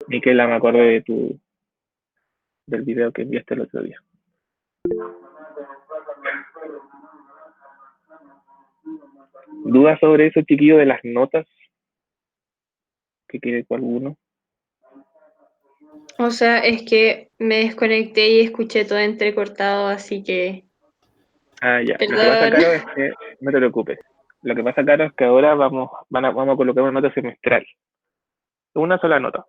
Miquela, me acordé del video que enviaste el otro día. ¿Dudas sobre eso, chiquillo, de las notas? ¿Qué quiere con alguno? O sea, es que me desconecté y escuché todo entrecortado, así que, Ah, ya. Lo que pasa, perdón. Caro, es que no te preocupes. Lo que pasa, Caro, es que ahora vamos a colocar una nota semestral. Una sola nota.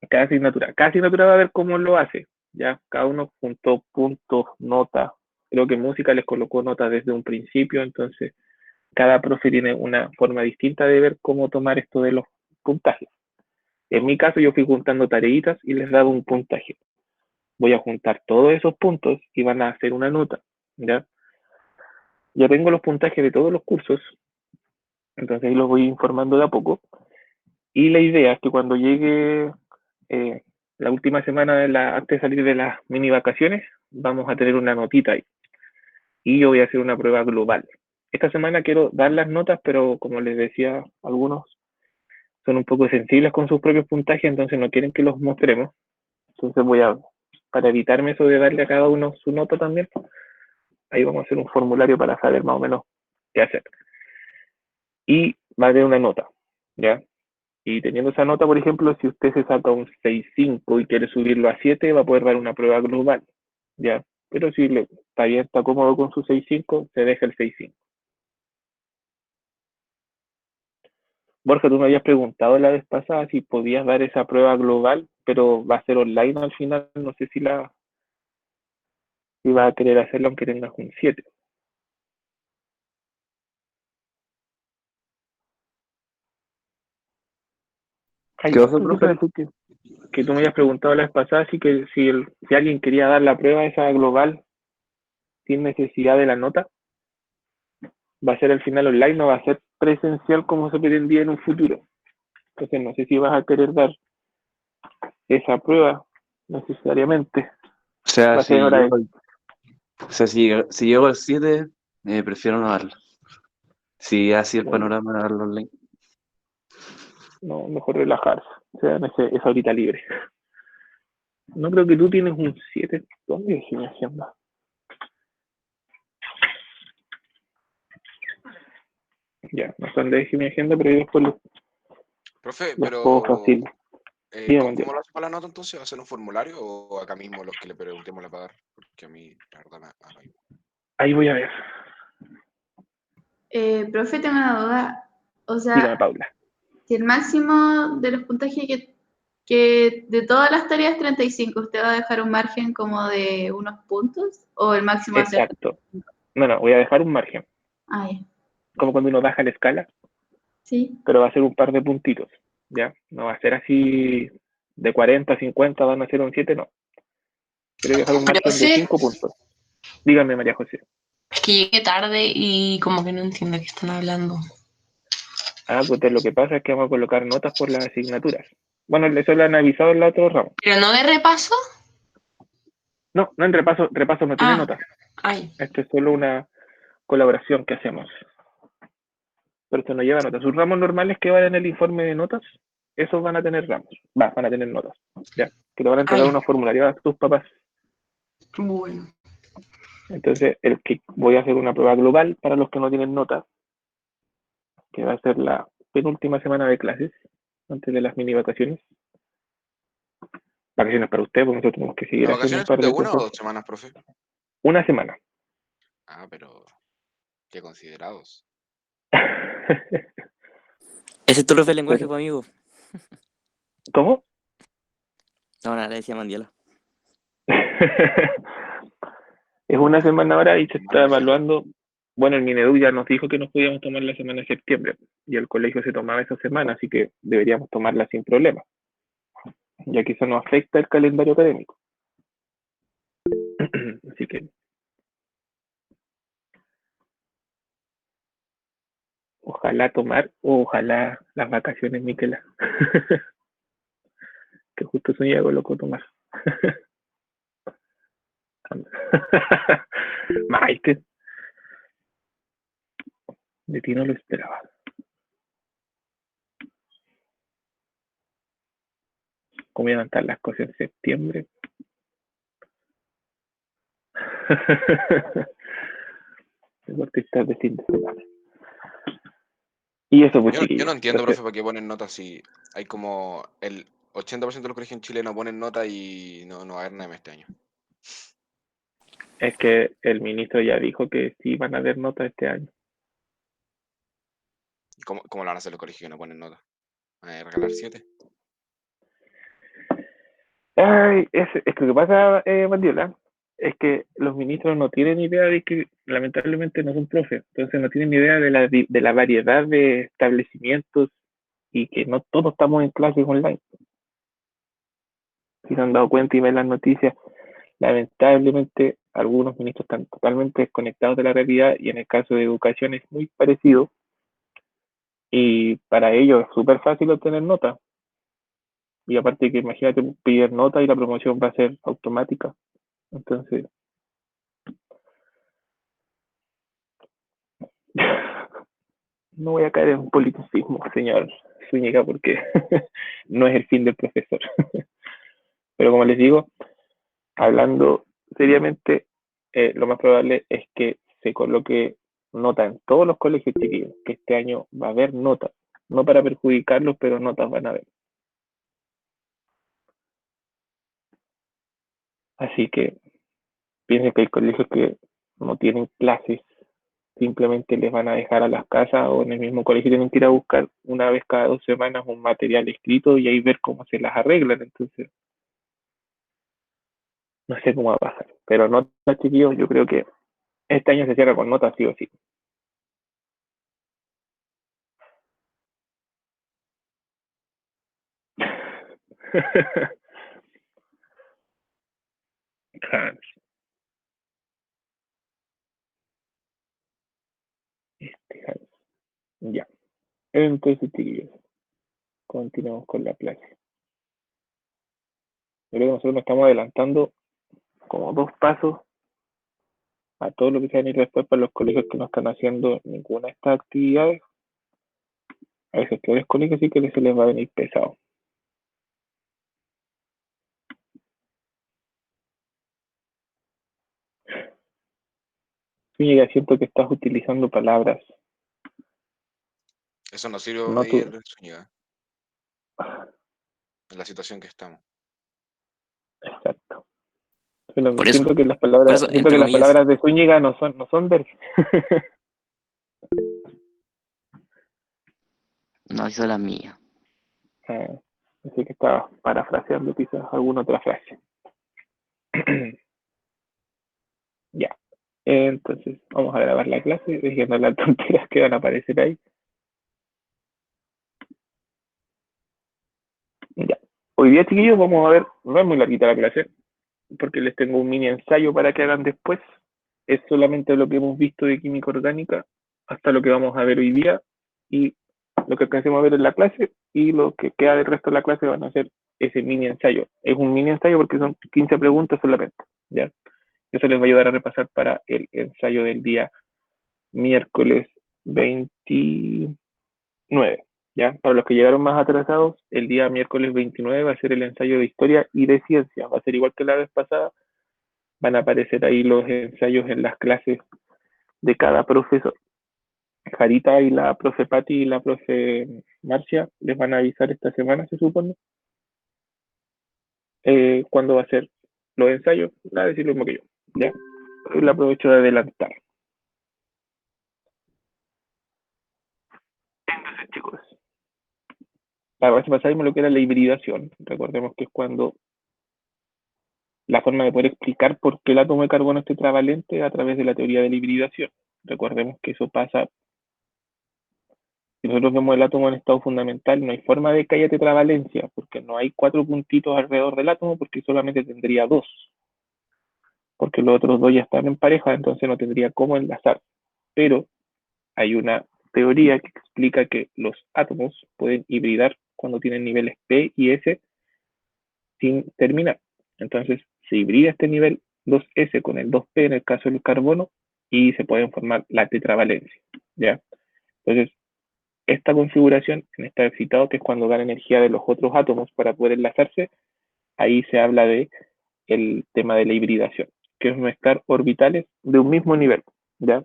Cada asignatura. Cada asignatura va a ver cómo lo hace. Ya, cada uno juntó puntos, notas. Creo que música les colocó notas desde un principio, entonces cada profe tiene una forma distinta de ver cómo tomar esto de los puntajes. En mi caso, yo fui juntando tareitas y les daba un puntaje. Voy a juntar todos esos puntos y van a hacer una nota. ¿Ya? Ya tengo los puntajes de todos los cursos, entonces ahí los voy informando de a poco. Y la idea es que cuando llegue eh, la última semana antes de salir de las mini vacaciones, vamos a tener una notita ahí. Y yo voy a hacer una prueba global. Esta semana quiero dar las notas, pero como les decía, algunos son un poco sensibles con sus propios puntajes, entonces no quieren que los mostremos. Entonces para evitarme eso de darle a cada uno su nota también, ahí vamos a hacer un formulario para saber más o menos qué hacer. Y va a haber una nota, ¿ya? Y teniendo esa nota, por ejemplo, si usted se saca un 6,5 y quiere subirlo a 7, va a poder dar una prueba global, ¿ya? Pero si está bien, está cómodo con su 6,5, se deja el 6,5. Borja, tú me habías preguntado la vez pasada si podías dar esa prueba global, pero va a ser online al final, no sé si vas a querer hacerlo aunque tengas un 7. Ay, ¿Qué pasó, eso profe? parece que tú me habías preguntado la vez pasada si alguien quería dar la prueba esa global sin necesidad de la nota, va a ser al final online, no va a ser presencial como se pretendía en un futuro. Entonces no sé si vas a querer dar esa prueba necesariamente. O sea, Va a ser en hora de... si llego al 7, prefiero no darlo. Si así el Bueno, panorama, darlo online. no, mejor relajarse. O sea, en esa horita libre. No creo que tú tienes un 7. ¿Dónde dejé mi agenda? Ya, no sé dónde dejé mi agenda, pero yo después Profe, los puedo pero fácil. Dime, ¿cómo Mundial. lo hace para la nota entonces? ¿Va a ser un formulario o acá mismo los que le preguntemos le va a dar? Porque a mí, la verdad, no hay. Ahí voy a ver. Profe, tengo una duda. O Dígame, sea, Paula. si el máximo de los puntajes que de todas las tareas es 35, ¿usted va a dejar un margen como de unos puntos? ¿O el máximo va a ser Exacto. 35? No, voy a dejar un margen. Ah, ya. Como cuando uno baja la escala, Sí. pero va a ser un par de puntitos. ¿Ya? No va a ser así de 40 a 50 van a ser un 7, no. Quiero dejar un margen de Profe, 5 puntos. Dígame, María José. es que llegué tarde y como que no entiendo qué están hablando. Ah, pues lo que pasa es que vamos a colocar notas por las asignaturas. Bueno, eso lo han avisado en el otro ramo. ¿Pero no de repaso? No, no en repaso no tiene Ah, notas. ay, Esto es solo una colaboración que hacemos. Pero esto no lleva notas. Sus ramos normales que van en el informe de notas, esos van a tener ramos. Van a tener notas. Ya. Que te van a entregar ay, unos formularios a tus papás. bueno. Entonces, el que voy a hacer una prueba global para los que no tienen notas, que va a ser la penúltima semana de clases, antes de las mini vacaciones. Vacaciones para usted, porque nosotros tenemos que ¿Las seguir haciendo un vacaciones son par de de 1 o cosas. 2 semanas, profe? Una semana. Ah, pero qué considerados. Ese es tu profe de lenguaje, Pero, pues, amigo. ¿cómo? No, nada, le decía Mandela. Es una semana ahora y se Mal está viajero. evaluando. Bueno, el Minedu ya nos dijo que nos podíamos tomar la semana de septiembre y el colegio se tomaba esa semana, así que deberíamos tomarla sin problema, ya que eso no afecta el calendario académico. Así que ojalá tomar o ojalá las vacaciones, Miquela, que justo soñé con loco tomar. Maite, de ti no lo esperaba. cómo iban a estar las cosas en septiembre. Deportistas de fin de semana. Y eso, pues, Yo chiquillos. no entiendo, Entonces, profe, para qué ponen notas si hay como el 80% de los colegios en Chile no ponen nota y no va a haber nada este año. es que el ministro ya dijo que sí van a haber notas este año. ¿Y cómo lo van a hacer los colegios que no ponen nota? ¿Van a regalar 7? Ay, es que lo que pasa, Mandiola, es que los ministros no tienen idea de que lamentablemente no son profes, entonces no tienen idea de la variedad de establecimientos y que no todos estamos en clases online. Si se han dado cuenta y ven las noticias, lamentablemente algunos ministros están totalmente desconectados de la realidad y en el caso de educación es muy parecido y para ellos es súper fácil obtener notas. Y aparte que imagínate pedir nota y la promoción va a ser automática. Entonces, no voy a caer en un politicismo, señor Zúñiga, porque no es el fin del profesor. Pero como les digo, hablando seriamente, lo más probable es que se coloque nota en todos los colegios chiquillos, que este año va a haber notas, no para perjudicarlos, pero notas van a haber. Así que piensen que hay colegios que no tienen clases, simplemente les van a dejar a las casas o en el mismo colegio tienen que ir a buscar una vez cada 2 semanas un material escrito y ahí ver cómo se las arreglan. Entonces, no sé cómo va a pasar. Pero notas, chiquillos, yo creo que este año se cierra con notas sí o sí. Hans, Hans. Ya. Entonces, chiquillos, continuamos con la clase. Yo creo que nosotros nos estamos adelantando como 2 pasos a todo lo que se va a venir después para los colegios que no están haciendo ninguna de estas actividades. A esos peores colegios sí que se les va a venir pesado. Sí, ya siento que estás utilizando palabras. Eso no sirve No tú. medir Zúñiga, en la situación que estamos. Exacto. Pero Por eso, siento que las por palabras, eso, siento entre que las comillas, palabras de Zúñiga no son de él. no hizo la mía. Así que estaba parafraseando quizás alguna otra frase. Ya. Entonces, vamos a grabar la clase, diciendo las tonteras que van a aparecer ahí. Ya. Hoy día, chiquillos, vamos a ver, no es muy larguita la clase, porque les tengo un mini ensayo para que hagan después. Es solamente lo que hemos visto de química orgánica hasta lo que vamos a ver hoy día y lo que alcancemos a ver en la clase y lo que queda del resto de la clase van a ser ese mini ensayo. Es un mini ensayo porque son 15 preguntas solamente, ¿ya? Eso les va a ayudar a repasar para el ensayo del día miércoles 29, ¿ya? Para los que llegaron más atrasados, el día miércoles 29 va a ser el ensayo de historia y de ciencia. Va a ser igual que la vez pasada. Van a aparecer ahí los ensayos en las clases de cada profesor. Jarita y la profe Patti y la profe Marcia les van a avisar esta semana, se supone, cuándo va a ser los ensayos. Va a decir lo mismo que yo, ¿ya? Hoy la aprovecho de adelantar. Entonces, chicos, la vez pasada vimos lo que era la hibridación. Recordemos que es cuando la forma de poder explicar por qué el átomo de carbono es tetravalente a través de la teoría de la hibridación. Recordemos que eso pasa, si nosotros vemos el átomo en estado fundamental, no hay forma de que haya tetravalencia, porque no hay 4 puntitos alrededor del átomo, porque solamente tendría 2, porque los otros 2 ya están en pareja, entonces no tendría cómo enlazar. Pero hay una teoría que explica que los átomos pueden hibridar cuando tienen niveles P y S sin terminar. Entonces se hibrida este nivel 2S con el 2P en el caso del carbono y se pueden formar la tetravalencia, ¿ya? Entonces, esta configuración, en estado excitado, que es cuando gana energía de los otros átomos para poder enlazarse, ahí se habla de el tema de la hibridación, que es mezclar orbitales de un mismo nivel, ¿ya?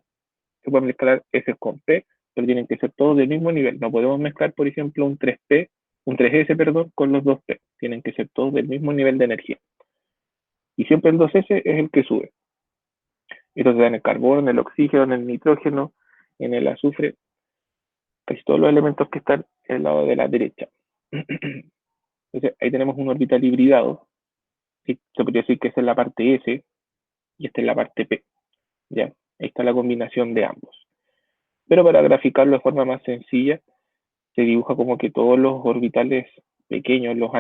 Se pueden mezclar S con P, pero tienen que ser todos del mismo nivel. No podemos mezclar, por ejemplo, un 3P, un 3S, perdón, con los 2P. Tienen que ser todos del mismo nivel de energía. Y siempre el 2S es el que sube. Entonces en el carbono, en el oxígeno, en el nitrógeno, en el azufre, casi todos los elementos que están en el lado de la derecha. Entonces ahí tenemos un orbital hibridado, ¿sí? Se podría decir que esta es la parte S y esta es la parte P. ¿Ya? Ahí está la combinación de ambos. Pero para graficarlo de forma más sencilla, se dibuja como que todos los orbitales pequeños, los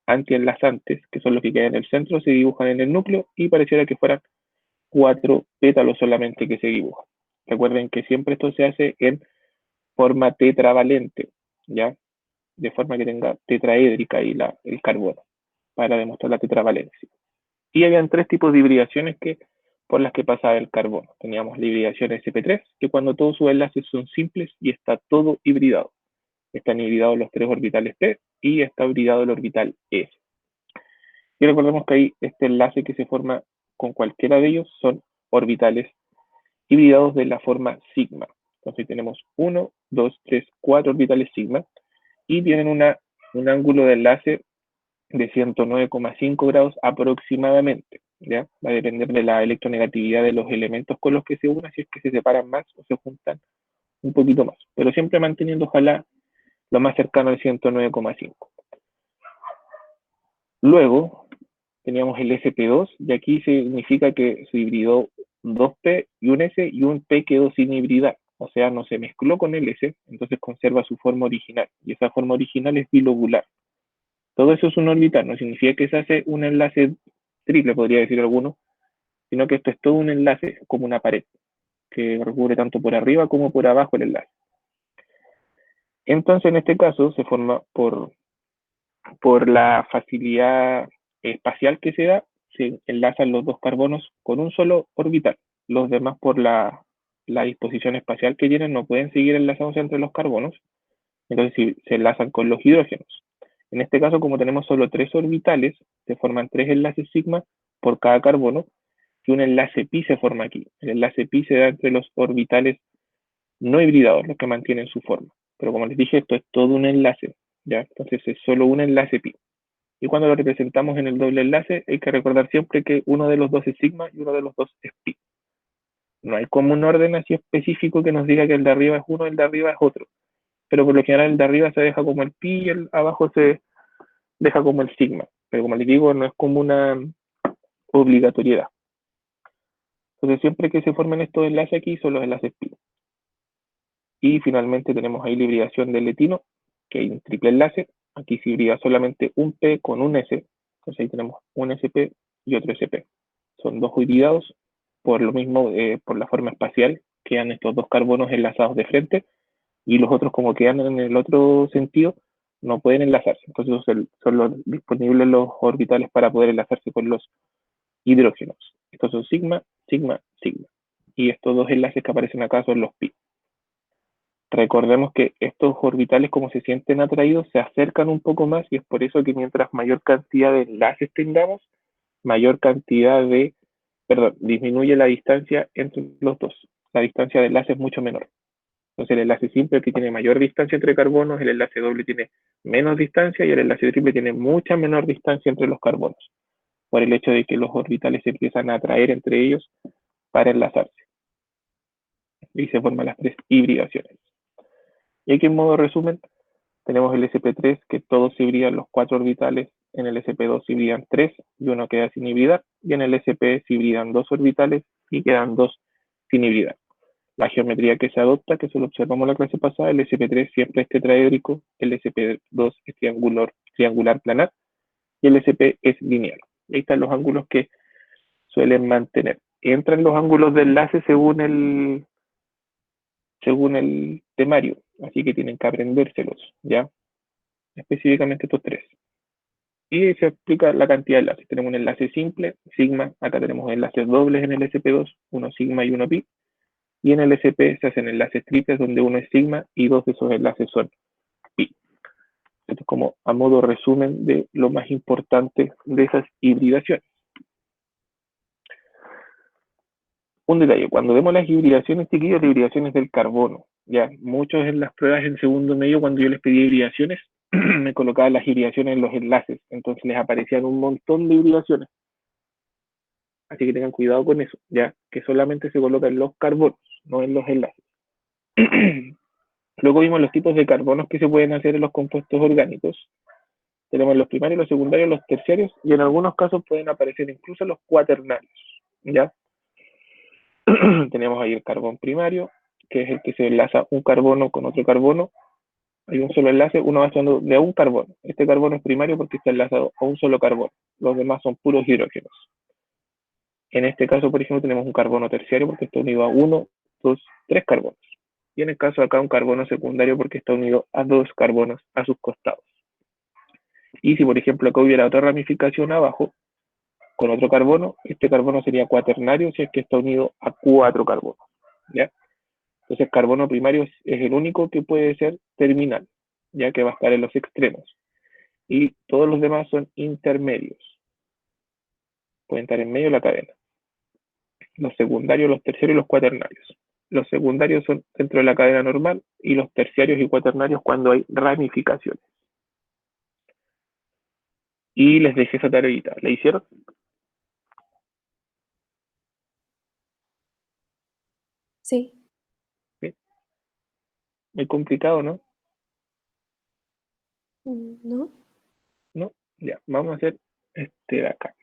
antienlazantes, que son los que quedan en el centro, se dibujan en el núcleo y pareciera que fueran 4 pétalos solamente que se dibujan. Recuerden que siempre esto se hace en forma tetravalente, ¿ya? De forma que tenga tetraédrica ahí el carbono, para demostrar la tetravalencia. Y habían 3 tipos de hibridaciones por las que pasaba el carbono. Teníamos la hibridación sp3, que cuando todos sus enlaces son simples y está todo hibridado. Están hibridados los 3 orbitales P y está hibridado el orbital S. Y recordemos que ahí este enlace que se forma con cualquiera de ellos son orbitales hibridados de la forma sigma. Entonces tenemos 1, 2, 3, 4 orbitales sigma y tienen un ángulo de enlace de 109,5 grados aproximadamente. ¿Ya? Va a depender de la electronegatividad de los elementos con los que se unan, si es que se separan más o se juntan un poquito más, pero siempre manteniendo ojalá lo más cercano al 109,5. Luego teníamos el sp2 y aquí significa que se hibridó 2p y un s y un p quedó sin hibridar, o sea, no se mezcló con el s, entonces conserva su forma original y esa forma original es bilobular. Todo eso es un orbital, no significa que se hace un enlace triple, podría decir alguno, sino que esto es todo un enlace como una pared que recubre tanto por arriba como por abajo el enlace. Entonces, en este caso, se forma por la facilidad espacial que se da, se enlazan los dos carbonos con un solo orbital. Los demás, por la disposición espacial que tienen, no pueden seguir enlazados entre los carbonos, entonces se enlazan con los hidrógenos. En este caso, como tenemos solo 3 orbitales, se forman 3 enlaces sigma por cada carbono, y un enlace pi se forma aquí. El enlace pi se da entre los orbitales no hibridados, los que mantienen su forma. Pero como les dije, esto es todo un enlace, ¿ya? Entonces es solo un enlace pi. Y cuando lo representamos en el doble enlace, hay que recordar siempre que uno de los dos es sigma y uno de los dos es pi. No hay como un orden así específico que nos diga que el de arriba es uno y el de arriba es otro. Pero por lo general el de arriba se deja como el pi y el abajo se deja como el sigma. Pero como les digo, no es como una obligatoriedad. Entonces siempre que se formen estos enlaces aquí son los enlaces pi. Y finalmente tenemos ahí la hibridación del etino, que hay un triple enlace. Aquí se hibrida solamente un P con un S. Entonces ahí tenemos un SP y otro SP. Son dos hibridados por lo mismo, por la forma espacial, quedan estos dos carbonos enlazados de frente y los otros, como quedan en el otro sentido, no pueden enlazarse. Entonces son disponibles los orbitales para poder enlazarse con los hidrógenos. Estos son sigma, sigma, sigma. Y estos dos enlaces que aparecen acá son los pi. Recordemos que estos orbitales, como se sienten atraídos, se acercan un poco más y es por eso que mientras mayor cantidad de enlaces tengamos, mayor cantidad de, disminuye la distancia entre los dos. La distancia de enlace es mucho menor. Entonces el enlace simple, que tiene mayor distancia entre carbonos, el enlace doble tiene menos distancia y el enlace triple tiene mucha menor distancia entre los carbonos, por el hecho de que los orbitales se empiezan a atraer entre ellos para enlazarse. Y se forman las 3 hibridaciones. Y aquí en modo resumen, tenemos el sp3, que todos se hibridan los 4 orbitales, en el sp2 se hibridan 3 y uno queda sin hibridar, y en el sp se hibridan 2 orbitales y quedan 2 sin hibridar. La geometría que se adopta, que solo observamos la clase pasada, el sp3 siempre es tetraédrico, el sp2 es triangular planar y el sp es lineal. Ahí están los ángulos que suelen mantener. Entran los ángulos de enlace según el temario, así que tienen que aprendérselos, ¿ya? Específicamente estos 3. Y se explica la cantidad de enlaces. Tenemos un enlace simple, sigma, acá tenemos enlaces dobles en el sp2, uno sigma y uno pi, Y en el sp se hacen enlaces triples donde uno es sigma y dos de esos enlaces son pi. Esto es como a modo resumen de lo más importante de esas hibridaciones. Un detalle, cuando vemos las hibridaciones, chiquillos, las hibridaciones del carbono, ya muchos en las pruebas en segundo medio, cuando yo les pedí hibridaciones, me colocaban las hibridaciones en los enlaces, entonces les aparecían un montón de hibridaciones. Así que tengan cuidado con eso, ya que solamente se coloca en los carbonos, no en los enlaces. Luego vimos los tipos de carbonos que se pueden hacer en los compuestos orgánicos. Tenemos los primarios, los secundarios, los terciarios, y en algunos casos pueden aparecer incluso los cuaternarios, ¿ya? Tenemos ahí el carbón primario, que es el que se enlaza un carbono con otro carbono. Hay un solo enlace, uno va estando de un carbono. Este carbono es primario porque está enlazado a un solo carbono. Los demás son puros hidrógenos. En este caso, por ejemplo, tenemos un carbono terciario porque está unido a 1, 2, 3 carbonos. Y en el caso de acá, un carbono secundario porque está unido a 2 carbonos a sus costados. Y si, por ejemplo, acá hubiera otra ramificación abajo, con otro carbono, este carbono sería cuaternario si es que está unido a 4 carbonos, ¿ya? Entonces, carbono primario es el único que puede ser terminal, ya que va a estar en los extremos. Y todos los demás son intermedios. Pueden estar en medio de la cadena. Los secundarios, los terciarios y los cuaternarios. Los secundarios son dentro de la cadena normal y los terciarios y cuaternarios cuando hay ramificaciones. Y les dejé esa tareita. ¿La hicieron? Sí. ¿Sí? Muy complicado, ¿no? ¿No? ¿No? Ya, vamos a hacer este de acá.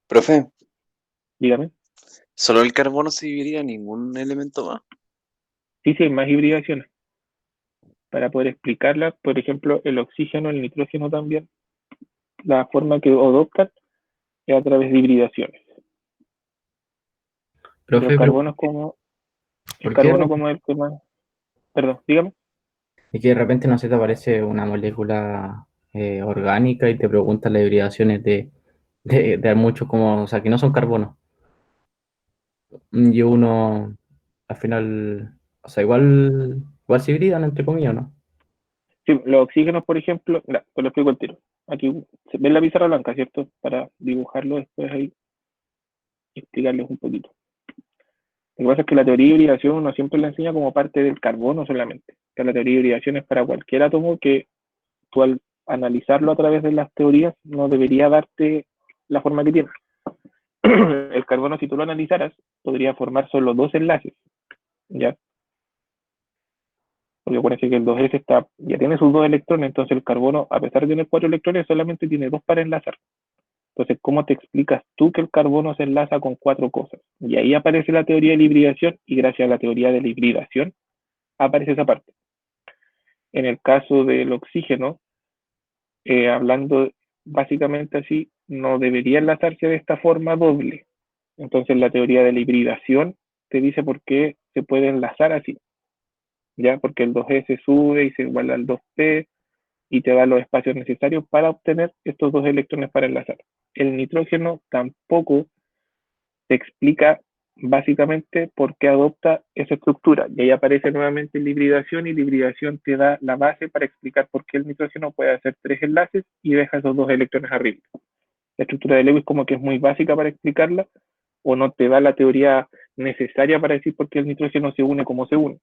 Profe, Dígame. ¿solo el carbono se dividiría? ¿Ningún elemento más? Sí, sí, hay más hibridaciones. Para poder explicarlas, por ejemplo, el oxígeno, el nitrógeno también, la forma que adoptan es a través de hibridaciones. Pero Profe, el carbono es como ¿por qué el que más. Perdón, dígame. y que de repente no se te aparece una molécula orgánica y te preguntan las hibridaciones de muchos como, o sea, que no son carbono? Y uno, al final, o sea, igual se hibridan, entre comillas, ¿no? Sí, los oxígenos, por ejemplo, mira, te lo explico el tiro. Aquí se ve la pizarra blanca, ¿cierto? Para dibujarlo después ahí y explicarles un poquito. Lo que pasa es que la teoría de hibridación uno siempre la enseña como parte del carbono solamente. Que la teoría de hibridación es para cualquier átomo que tú al analizarlo a través de las teorías no debería darte la forma que tiene. El carbono, si tú lo analizaras, podría formar solo 2 enlaces, ¿ya? Porque acuérdense que el 2s ya tiene sus 2 electrones, entonces el carbono, a pesar de tener 4 electrones, solamente tiene 2 para enlazar. Entonces, ¿cómo te explicas tú que el carbono se enlaza con 4 cosas? Y ahí aparece la teoría de la hibridación, y gracias a la teoría de la hibridación aparece esa parte. En el caso del oxígeno, hablando básicamente así, no debería enlazarse de esta forma doble. Entonces, la teoría de la hibridación te dice por qué se puede enlazar así, ¿ya? Porque el 2s sube y se iguala al 2p, y te da los espacios necesarios para obtener estos 2 electrones para enlazar. El nitrógeno tampoco te explica básicamente por qué adopta esa estructura. Y ahí aparece nuevamente la hibridación, y la hibridación te da la base para explicar por qué el nitrógeno puede hacer 3 enlaces y deja esos 2 electrones arriba. La estructura de Lewis como que es muy básica para explicarla, o no te da la teoría necesaria para decir por qué el nitrógeno se une como se une.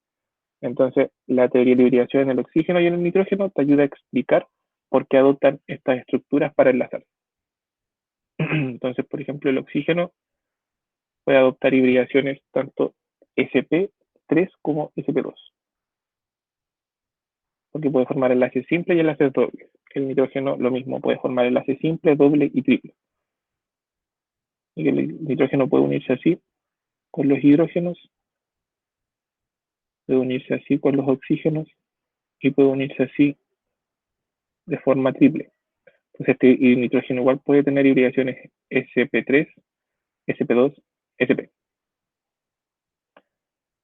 Entonces, la teoría de hibridación en el oxígeno y en el nitrógeno te ayuda a explicar por qué adoptan estas estructuras para enlazar. Entonces, por ejemplo, el oxígeno puede adoptar hibridaciones tanto sp3 como sp2, porque puede formar enlaces simples y enlaces dobles. El nitrógeno lo mismo, puede formar enlaces simple, doble y triple. Y el nitrógeno puede unirse así con los hidrógenos, puede unirse así con los oxígenos y puede unirse así de forma triple. Entonces, este nitrógeno igual puede tener hibridaciones sp3, sp2, sp,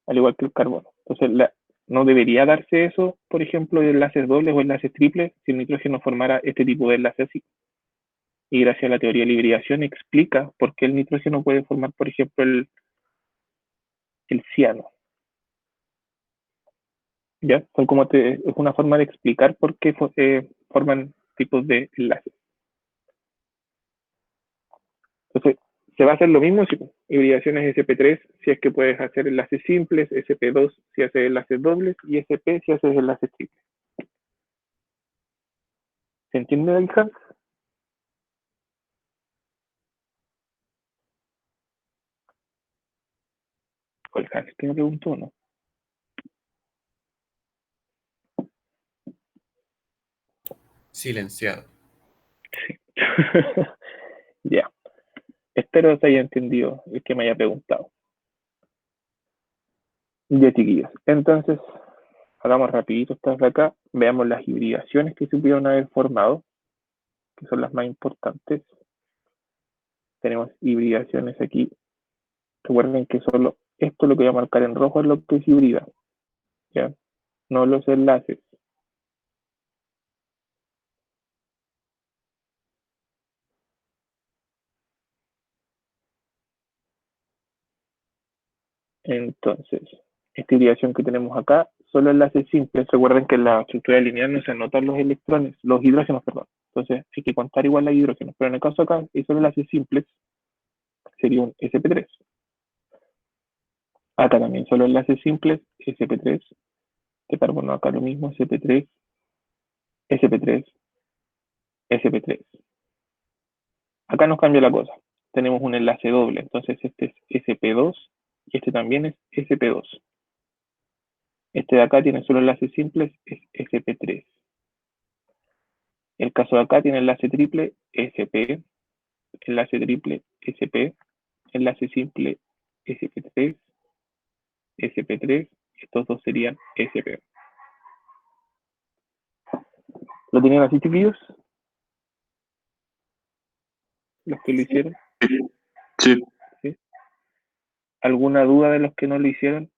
al igual que el carbono. Entonces, no debería darse eso, por ejemplo, de enlaces dobles o enlaces triples, si el nitrógeno formara este tipo de enlace así. y gracias a la teoría de la hibridación explica por qué el nitrógeno puede formar, por ejemplo, el ciano. ¿Ya? Es una forma de explicar por qué forman tipos de enlaces. Entonces, se va a hacer lo mismo si hibridaciones SP3 si es que puedes hacer enlaces simples, SP2 si haces enlaces dobles y SP si haces enlaces triples. ¿Se entiende, Hans? ¿O el Hans que me preguntó, no? Silenciado. Sí. Ya. Espero se haya entendido el que me haya preguntado. Ya, chiquillos. Entonces, hagamos rapidito estas de acá. Veamos las hibridaciones que se pudieron haber formado, que son las más importantes. Tenemos hibridaciones aquí. Recuerden que solo esto lo que voy a marcar en rojo es lo que es hibrida. ¿Ya? No los enlaces. Entonces, esta hibridación que tenemos acá, solo enlaces simples. Recuerden que en la estructura lineal no se anotan los electrones, los hidrógenos, perdón. Entonces, hay que contar igual los hidrógenos. Pero en el caso acá, y solo enlaces simples, sería un sp3. Acá también solo enlaces simples, sp3. De carbono acá lo mismo, sp3, sp3, sp3. Acá nos cambia la cosa. Tenemos un enlace doble, entonces este es sp2 y este también es sp2. Este de acá tiene solo enlaces simples, es sp3. El caso de acá tiene enlace triple, sp, enlace triple, sp, enlace simple, sp3, sp3, estos dos serían sp. ¿Lo tenían así, chiquillos? Los que lo hicieron. Sí. ¿Sí? ¿Alguna duda de los que no lo hicieron?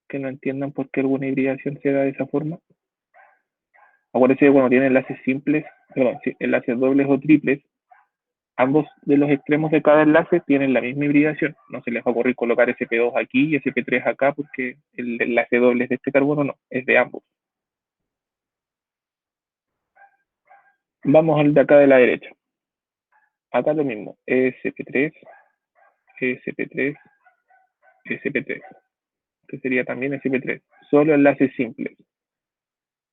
Que no entiendan por qué alguna hibridación se da de esa forma. Acuérdense que cuando tienen enlaces simples, perdón, sí, enlaces dobles o triples, ambos de los extremos de cada enlace tienen la misma hibridación. No se les va a ocurrir colocar sp2 aquí y sp3 acá porque el enlace doble es de este carbono, no, es de ambos. Vamos al de acá de la derecha. Acá lo mismo, sp3, sp3, sp3. Que sería también sp3. Solo enlaces simples.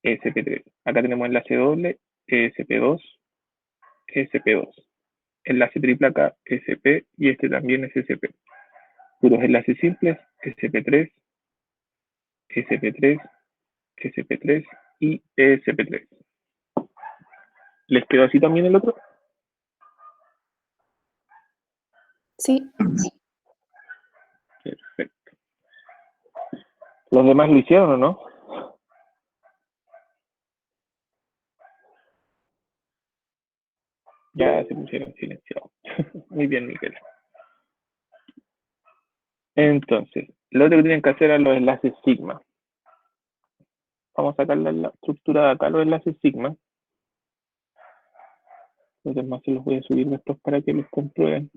sp3. Acá tenemos enlace doble, sp2, sp2. Enlace triple acá, sp, y este también es sp. Puros enlaces simples, sp3, sp3, sp3 y sp3. ¿Les quedó así también el otro? Sí. Perfecto. ¿Los demás lo hicieron o no? Ya se pusieron silenciados. Muy bien, Miguel. Entonces, lo otro que tienen que hacer es los enlaces sigma. Vamos a sacar la estructura de acá, los enlaces sigma. Los demás se los voy a subir después para que los comprueben.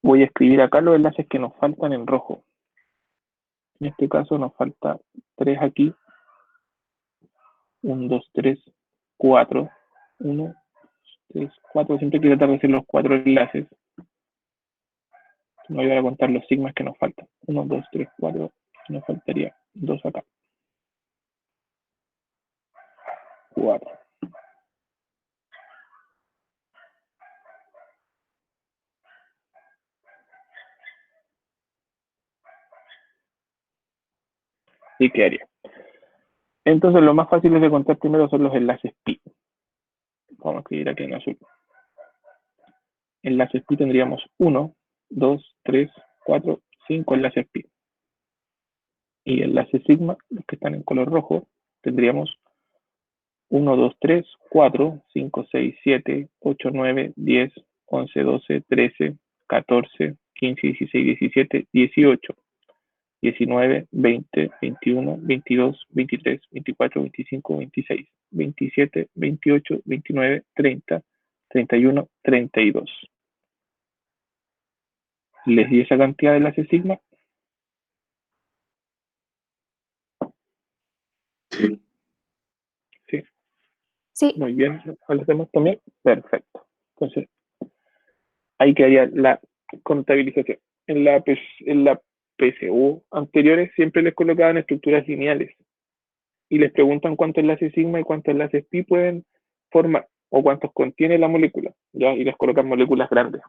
Voy a escribir acá los enlaces que nos faltan en rojo. En este caso nos falta 3 aquí. 1, 2, 3, 4. 1, 3, 4. Siempre quiero tratar de hacer los 4 enlaces. Me voy a contar los sigmas que nos faltan. 1, 2, 3, 4. Nos faltaría 2 acá. 4. ¿Y qué haría? Entonces, lo más fácil de contar primero son los enlaces pi. Vamos a escribir aquí en azul. Enlaces pi tendríamos 1, 2, 3, 4, 5 enlaces pi. Y enlaces sigma, los que están en color rojo, tendríamos 1, 2, 3, 4, 5, 6, 7, 8, 9, 10, 11, 12, 13, 14, 15, 16, 17, 18. 19, 20, 21, 22, 23, 24, 25, 26, 27, 28, 29, 30, 31, 32. ¿Les di esa cantidad de enlaces sigma? Sí. Sí, Sí, muy bien. ¿A los demás también? Perfecto. Entonces, ahí quedaría la contabilización. En la PSU anteriores siempre les colocaban estructuras lineales y les preguntan cuántos enlaces sigma y cuántos enlaces pi pueden formar o cuántos contiene la molécula, ¿ya? Y les colocan moléculas grandes.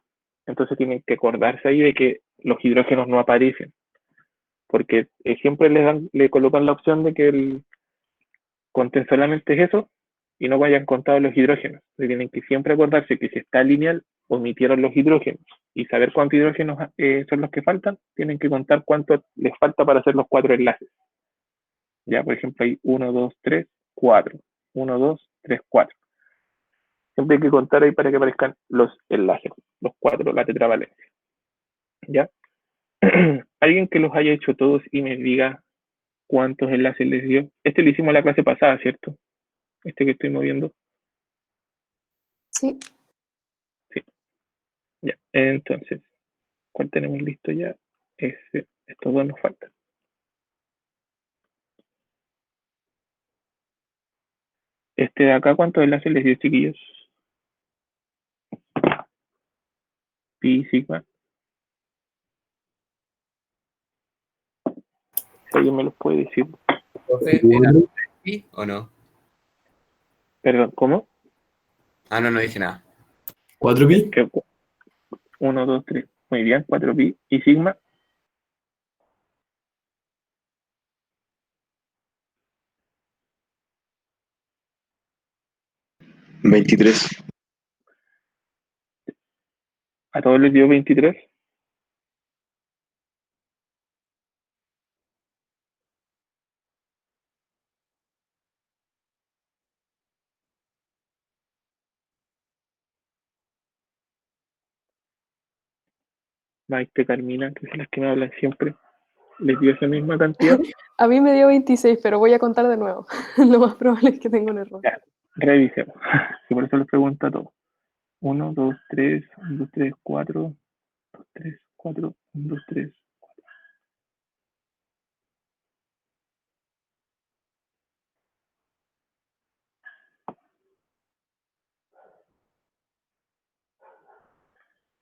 Entonces tienen que acordarse ahí de que los hidrógenos no aparecen, porque siempre le colocan la opción de que el conten solamente es eso y no vayan contado los hidrógenos. Entonces tienen que siempre acordarse que si está lineal, omitieron los hidrógenos y saber cuántos hidrógenos son los que faltan, tienen que contar cuánto les falta para hacer los 4 enlaces. Ya, por ejemplo, hay 1, 2, 3, 4. 1, 2, 3, 4. Siempre hay que contar ahí para que aparezcan los enlaces, los 4, la tetravalencia. ¿Ya? Alguien que los haya hecho todos y me diga cuántos enlaces les dio. Este lo hicimos la clase pasada, ¿cierto? Este que estoy moviendo. sí. Sí. Ya. Entonces, ¿cuál tenemos listo ya? Estos dos nos faltan. Este de acá, ¿cuántos enlaces les dio, chiquillos? Pi, sigma. Si alguien me los puede decir. Profe, ¿era pi o no? Perdón, ¿cómo? Ah, no, no dije nada. ¿4 pi? 1, 2, 3. Muy bien, 4 pi. ¿Y sigma? 23. ¿A todos les dio 23? Maite, Carmina, que son las que me hablan siempre. ¿Les dio esa misma cantidad? A mí me dio 26, pero voy a contar de nuevo. Lo más probable es que tenga un error. Ya, revisemos. Si por eso les pregunto a todos. 1, 2, 3, 1, 2, 3, 4, 2, 3, 4, 1, 2, 3.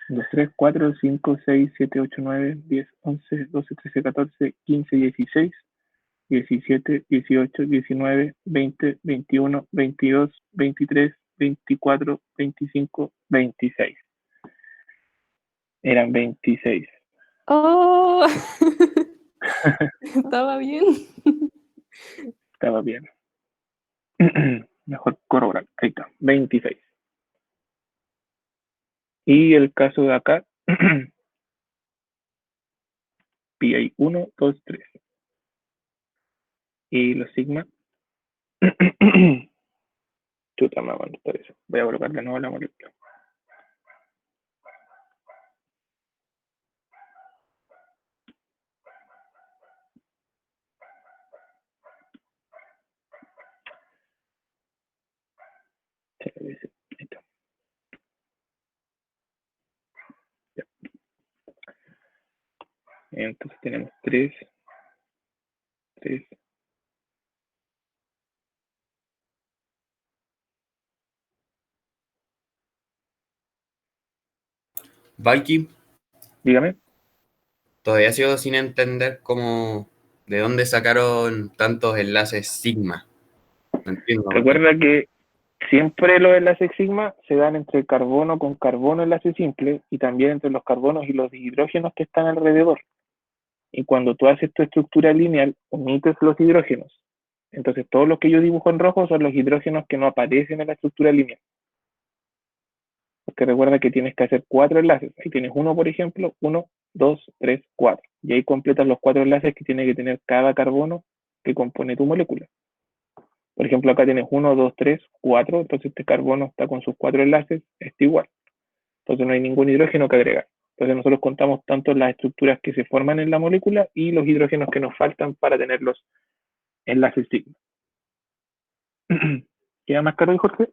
2, 3, 4, 5, 6, 7, 8, 9, 10, 11, 12, 13, 14, 15, 16, 17, 18, 19, 20, 21, 22, 23, 24, 25, 26. Eran 26. ¡Oh! Estaba bien. Estaba bien. Mejor corroborar. Ahí está. 26. Y el caso de acá, pi hay 1, 2, 3. Y los sigma. Chuta, me aguanto por eso. Voy a colocar de nuevo la molécula. Ahí está. Ya. Entonces tenemos 3, 3. Valky, Dígame. todavía sigo sin entender cómo, de dónde sacaron tantos enlaces sigma. No entiendo. Recuerda que siempre los enlaces sigma se dan entre carbono con carbono enlace simple y también entre los carbonos y los hidrógenos que están alrededor. Y cuando tú haces tu estructura lineal, omites los hidrógenos. Entonces todos los que yo dibujo en rojo son los hidrógenos que no aparecen en la estructura lineal. Porque recuerda que tienes que hacer 4 enlaces. Ahí tienes uno, por ejemplo, 1, 2, 3, 4. Y ahí completas los 4 enlaces que tiene que tener cada carbono que compone tu molécula. Por ejemplo, acá tienes 1, 2, 3, 4. Entonces este carbono está con sus 4 enlaces, está igual. Entonces no hay ningún hidrógeno que agregar. Entonces nosotros contamos tanto las estructuras que se forman en la molécula y los hidrógenos que nos faltan para tener los enlaces sigma. ¿Queda más claro, Jorge?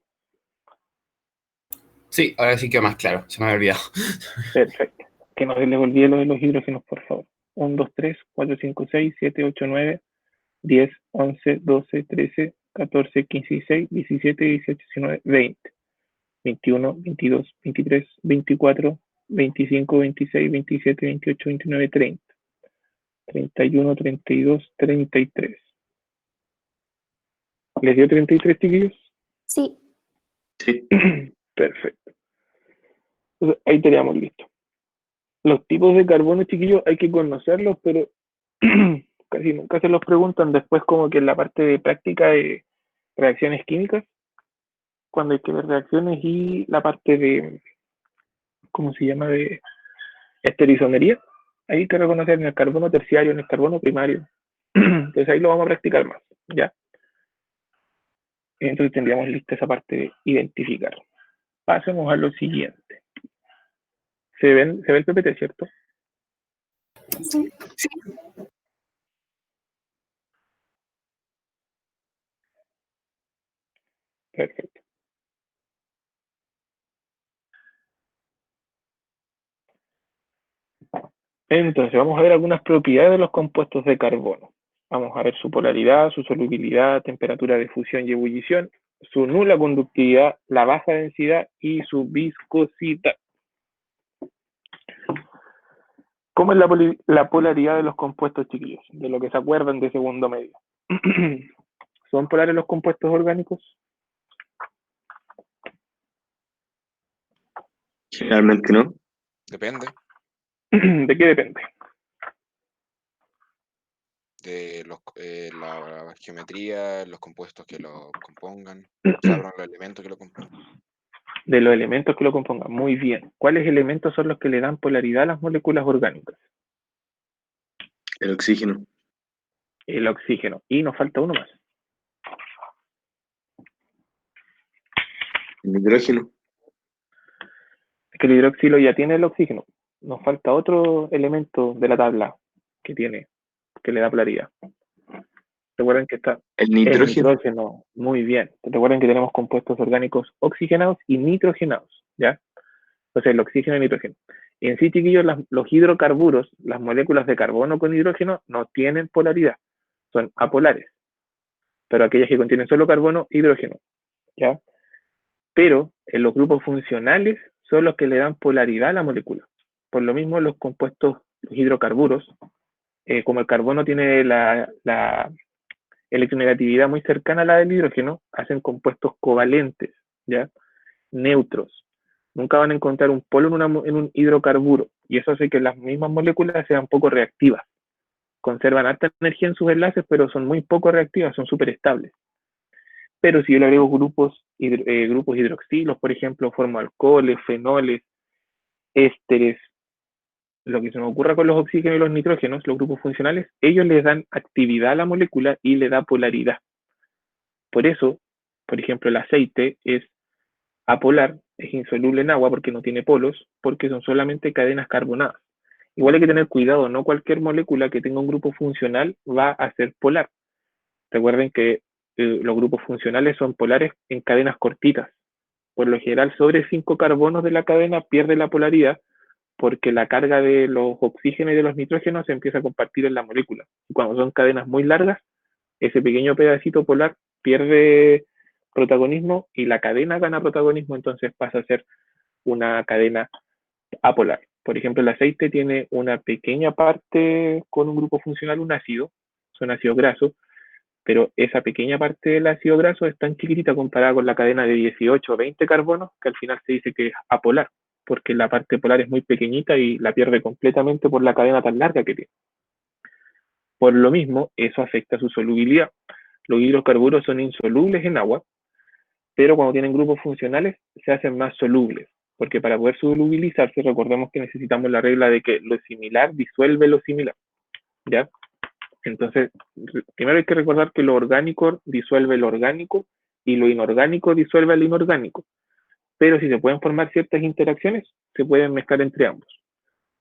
Sí, ahora sí quedó más claro, se me había olvidado. Perfecto. Que no se les olvide lo de los hidrógenos, por favor. 1, 2, 3, 4, 5, 6, 7, 8, 9, 10, 11, 12, 13, 14, 15, 16, 17, 18, 19, 20, 21, 22, 23, 24, 25, 26, 27, 28, 29, 30, 31, 32, 33. ¿Les dio 33, chiquillos? Sí. Sí. Perfecto. Entonces, ahí teníamos listo. Los tipos de carbono, chiquillos, hay que conocerlos, pero casi nunca se los preguntan después como que en la parte de práctica de reacciones químicas, cuando hay que ver reacciones y la parte de, ¿cómo se llama?, de esterizomería. Ahí hay que reconocer en el carbono terciario, en el carbono primario. Entonces ahí lo vamos a practicar más, ¿ya? Entonces tendríamos lista esa parte de identificar. Pasemos a lo siguiente. ¿Se ve el PPT, cierto? Sí. Perfecto. Entonces vamos a ver algunas propiedades de los compuestos de carbono. Vamos a ver su polaridad, su solubilidad, temperatura de fusión y ebullición, su nula conductividad, la baja densidad y su viscosidad. ¿Cómo es la polaridad de los compuestos, chiquillos? De lo que se acuerdan de segundo medio. ¿Son polares los compuestos orgánicos? Generalmente no. Depende ¿De qué depende? de la geometría, los compuestos que lo compongan, o sea, perdón, los elementos que lo compongan. De los elementos que lo compongan. Muy bien. ¿Cuáles elementos son los que le dan polaridad a las moléculas orgánicas? El oxígeno. El oxígeno. Y nos falta uno más. El nitrógeno. Es que el hidroxilo ya tiene el oxígeno. Nos falta otro elemento de la tabla que tiene, que le da polaridad. Recuerden que está El el nitrógeno. nitrógeno. Muy bien. Recuerden que tenemos compuestos orgánicos oxigenados y nitrogenados, ¿ya? Entonces el oxígeno y el nitrógeno. Y en sí, chiquillos, los hidrocarburos, las moléculas de carbono con hidrógeno, no tienen polaridad. Son apolares. Pero aquellas que contienen solo carbono, hidrógeno, ¿ya? Pero en los grupos funcionales son los que le dan polaridad a la molécula. Por lo mismo, los compuestos, los hidrocarburos, como el carbono tiene la electronegatividad muy cercana a la del hidrógeno, hacen compuestos covalentes, ¿ya? Neutros. Nunca van a encontrar un polo en un hidrocarburo, y eso hace que las mismas moléculas sean poco reactivas. Conservan alta energía en sus enlaces, pero son muy poco reactivas, son súper estables. Pero si yo le agrego grupos hidroxilos, por ejemplo, formo alcoholes, fenoles, ésteres, lo que se nos ocurra con los oxígenos y los nitrógenos, los grupos funcionales, ellos les dan actividad a la molécula y le da polaridad. Por eso, por ejemplo, el aceite es apolar, es insoluble en agua porque no tiene polos, porque son solamente cadenas carbonadas. Igual hay que tener cuidado, no cualquier molécula que tenga un grupo funcional va a ser polar. Recuerden que los grupos funcionales son polares en cadenas cortitas. Por lo general, sobre 5 carbonos de la cadena pierde la polaridad porque la carga de los oxígenos y de los nitrógenos se empieza a compartir en la molécula. Y cuando son cadenas muy largas, ese pequeño pedacito polar pierde protagonismo y la cadena gana protagonismo, entonces pasa a ser una cadena apolar. Por ejemplo, el aceite tiene una pequeña parte con un grupo funcional, un ácido, son ácidos grasos, pero esa pequeña parte del ácido graso es tan chiquitita comparada con la cadena de 18 o 20 carbonos que al final se dice que es apolar, porque la parte polar es muy pequeñita y la pierde completamente por la cadena tan larga que tiene. Por lo mismo, eso afecta su solubilidad. Los hidrocarburos son insolubles en agua, pero cuando tienen grupos funcionales se hacen más solubles, porque para poder solubilizarse recordemos que necesitamos la regla de que lo similar disuelve lo similar, ¿ya? Entonces, primero hay que recordar que lo orgánico disuelve lo orgánico y lo inorgánico disuelve lo inorgánico. Pero si se pueden formar ciertas interacciones, se pueden mezclar entre ambos.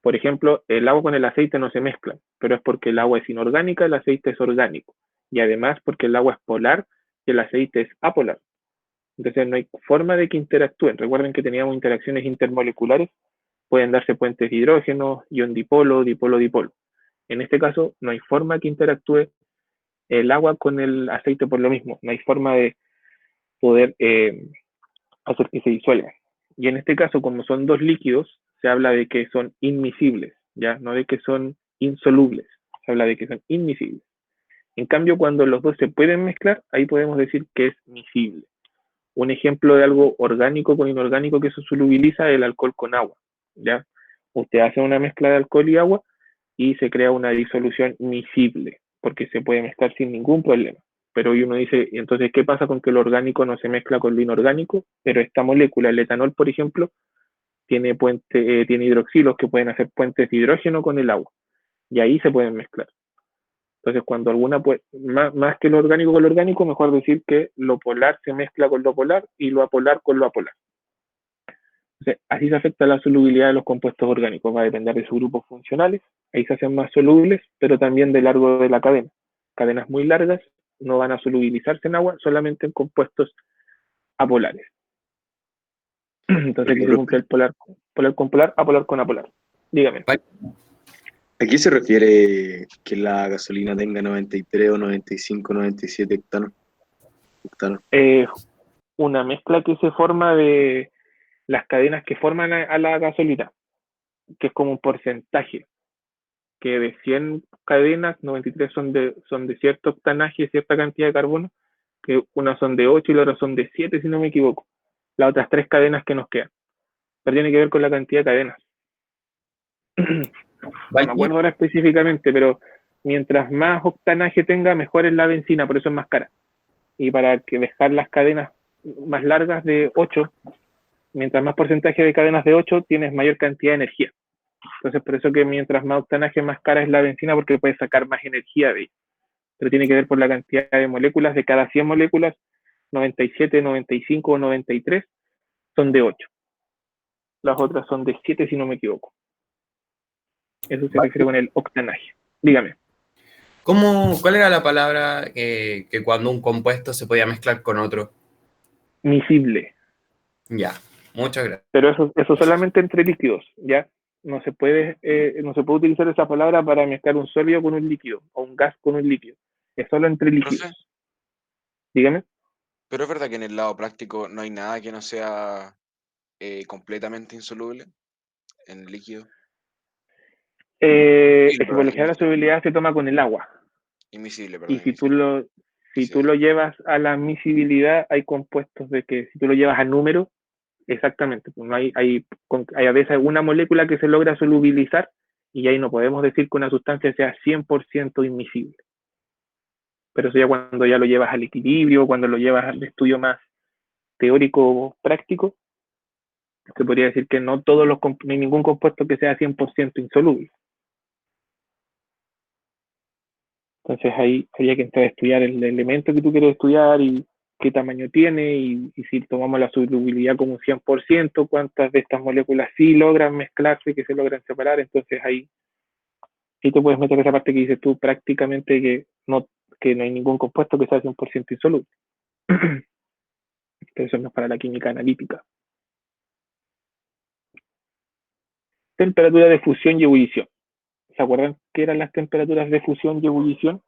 Por ejemplo, el agua con el aceite no se mezclan, pero es porque el agua es inorgánica, el aceite es orgánico. Y además porque el agua es polar y el aceite es apolar. Entonces no hay forma de que interactúen. Recuerden que teníamos interacciones intermoleculares. Pueden darse puentes de hidrógeno, ion dipolo, dipolo, dipolo. En este caso, no hay forma que interactúe el agua con el aceite por lo mismo. No hay forma de poder hacer que se disuelvan. Y en este caso, como son dos líquidos, se habla de que son inmiscibles, ¿ya? No de que son insolubles. Se habla de que son inmiscibles. En cambio, cuando los dos se pueden mezclar, ahí podemos decir que es miscible. Un ejemplo de algo orgánico con inorgánico que se solubiliza es el alcohol con agua, ¿ya? Usted hace una mezcla de alcohol y agua y se crea una disolución miscible, porque se puede mezclar sin ningún problema. Pero hoy uno dice, entonces, ¿qué pasa con que lo orgánico no se mezcla con lo inorgánico? Pero esta molécula, el etanol, por ejemplo, tiene hidroxilos que pueden hacer puentes de hidrógeno con el agua, y ahí se pueden mezclar. Entonces, cuando alguna, más que lo orgánico con lo orgánico, mejor decir que lo polar se mezcla con lo polar y lo apolar con lo apolar. Entonces, así se afecta la solubilidad de los compuestos orgánicos. Va a depender de sus grupos funcionales. Ahí se hacen más solubles, pero también del largo de la cadena. Cadenas muy largas no van a solubilizarse en agua, solamente en compuestos apolares. Entonces, aquí se cumple el polar con polar, apolar con apolar. Dígame. ¿A qué se refiere que la gasolina tenga 93 o 95, 97 octanos? Una mezcla que se forma de las cadenas que forman a la gasolina, que es como un porcentaje, que de 100 cadenas, 93 son de cierto octanaje, cierta cantidad de carbono, que unas son de 8 y las otras son de 7, si no me equivoco. Las otras 3 cadenas que nos quedan. Pero tiene que ver con la cantidad de cadenas. No me acuerdo ahora específicamente, pero mientras más octanaje tenga, mejor es la benzina, por eso es más cara. Y para que dejar las cadenas más largas de 8, mientras más porcentaje de cadenas de 8, tienes mayor cantidad de energía. Entonces, por eso que mientras más octanaje, más cara es la benzina, porque puedes sacar más energía de ella. Pero tiene que ver por la cantidad de moléculas. De cada 100 moléculas, 97, 95 o 93 son de 8. Las otras son de 7, si no me equivoco. Eso se refiere con el octanaje. Dígame. ¿Cuál era la palabra que cuando un compuesto se podía mezclar con otro? Miscible. Ya, muchas gracias. Pero eso solamente entre líquidos, ¿ya? No se puede utilizar esa palabra para mezclar un sólido con un líquido o un gas con un líquido. Es solo entre líquidos. ¿Profe? Dígame. Pero es verdad que en el lado práctico no hay nada que no sea completamente insoluble en el líquido. Es que por lo general la solubilidad se toma con el agua. Invisible, perdón. Y si tú lo llevas a la miscibilidad, hay compuestos de que si tú lo llevas a número, exactamente, pues no hay a veces una molécula que se logra solubilizar y ahí no podemos decir que una sustancia sea 100% inmiscible. Pero eso ya cuando ya lo llevas al equilibrio, cuando lo llevas al estudio más teórico práctico, se podría decir que no hay ningún compuesto que sea 100% insoluble. Entonces ahí habría que entrar a estudiar el elemento que tú quieres estudiar y qué tamaño tiene y si tomamos la solubilidad como un 100%, cuántas de estas moléculas sí logran mezclarse, que se logran separar. Entonces ahí te puedes meter esa parte que dices tú prácticamente que no hay ningún compuesto que sea 100% insoluble. Pero eso no es para la química analítica. Temperatura de fusión y ebullición. ¿Se acuerdan qué eran las temperaturas de fusión y ebullición?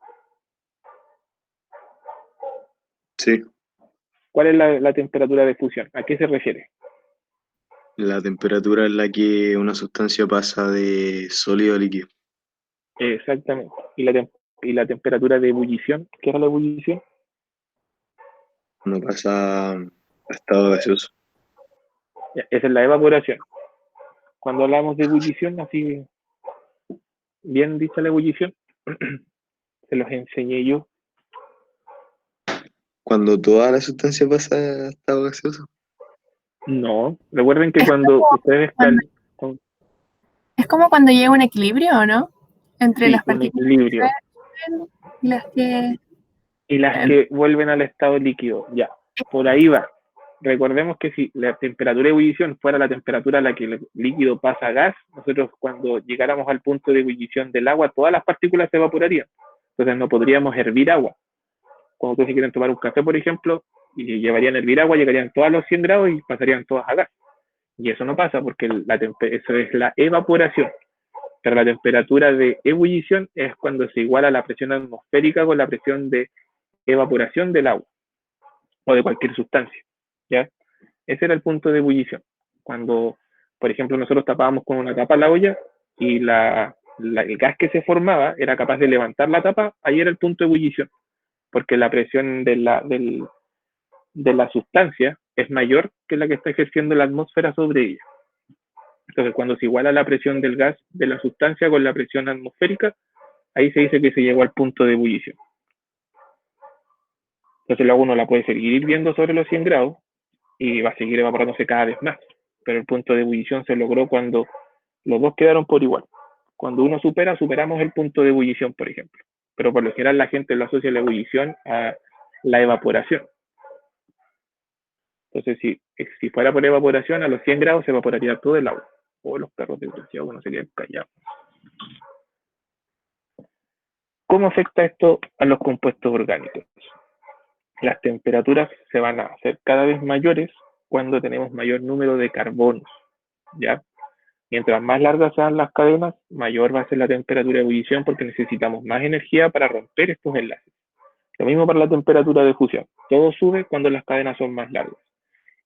Sí. ¿Cuál es la temperatura de fusión? ¿A qué se refiere? La temperatura en la que una sustancia pasa de sólido a líquido. Exactamente. ¿Y la temperatura de ebullición? ¿Qué era la ebullición? No pasa a estado gaseoso. Esa es la evaporación. Cuando hablamos de ebullición, así bien dicha la ebullición, se los enseñé yo. Cuando toda la sustancia pasa a estado gaseoso. No, recuerden que cuando ustedes Es como cuando llega un equilibrio, ¿o no? Entre sí, las un partículas equilibrio y las que... y las que vuelven al estado líquido, ya, por ahí va. recordemos que si la temperatura de ebullición fuera la temperatura a la que el líquido pasa a gas, nosotros cuando llegáramos al punto de ebullición del agua, todas las partículas se evaporarían. Entonces no podríamos hervir agua. Cuando ustedes quieren tomar un café, por ejemplo, y llevarían a hervir agua, llegarían todas a los 100 grados y pasarían todas a gas. Y eso no pasa porque eso es la evaporación. Pero la temperatura de ebullición es cuando se iguala la presión atmosférica con la presión de evaporación del agua o de cualquier sustancia, ¿ya? Ese era el punto de ebullición. Cuando, por ejemplo, nosotros tapábamos con una tapa la olla y el gas que se formaba era capaz de levantar la tapa, ahí era el punto de ebullición, porque la presión de la sustancia es mayor que la que está ejerciendo la atmósfera sobre ella. Entonces, cuando se iguala la presión del gas de la sustancia con la presión atmosférica, ahí se dice que se llegó al punto de ebullición. Entonces, luego uno la puede seguir hirviendo sobre los 100 grados y va a seguir evaporándose cada vez más. Pero el punto de ebullición se logró cuando los dos quedaron por igual. Cuando uno superamos el punto de ebullición, por ejemplo. Pero por lo general la gente lo asocia la ebullición a la evaporación. Entonces, si fuera por evaporación, a los 100 grados se evaporaría todo el agua. O los perros desgraciados, bueno, serían callados. ¿Cómo afecta esto a los compuestos orgánicos? Las temperaturas se van a hacer cada vez mayores cuando tenemos mayor número de carbonos, ¿ya? Mientras más largas sean las cadenas, mayor va a ser la temperatura de ebullición porque necesitamos más energía para romper estos enlaces. Lo mismo para la temperatura de fusión. Todo sube cuando las cadenas son más largas.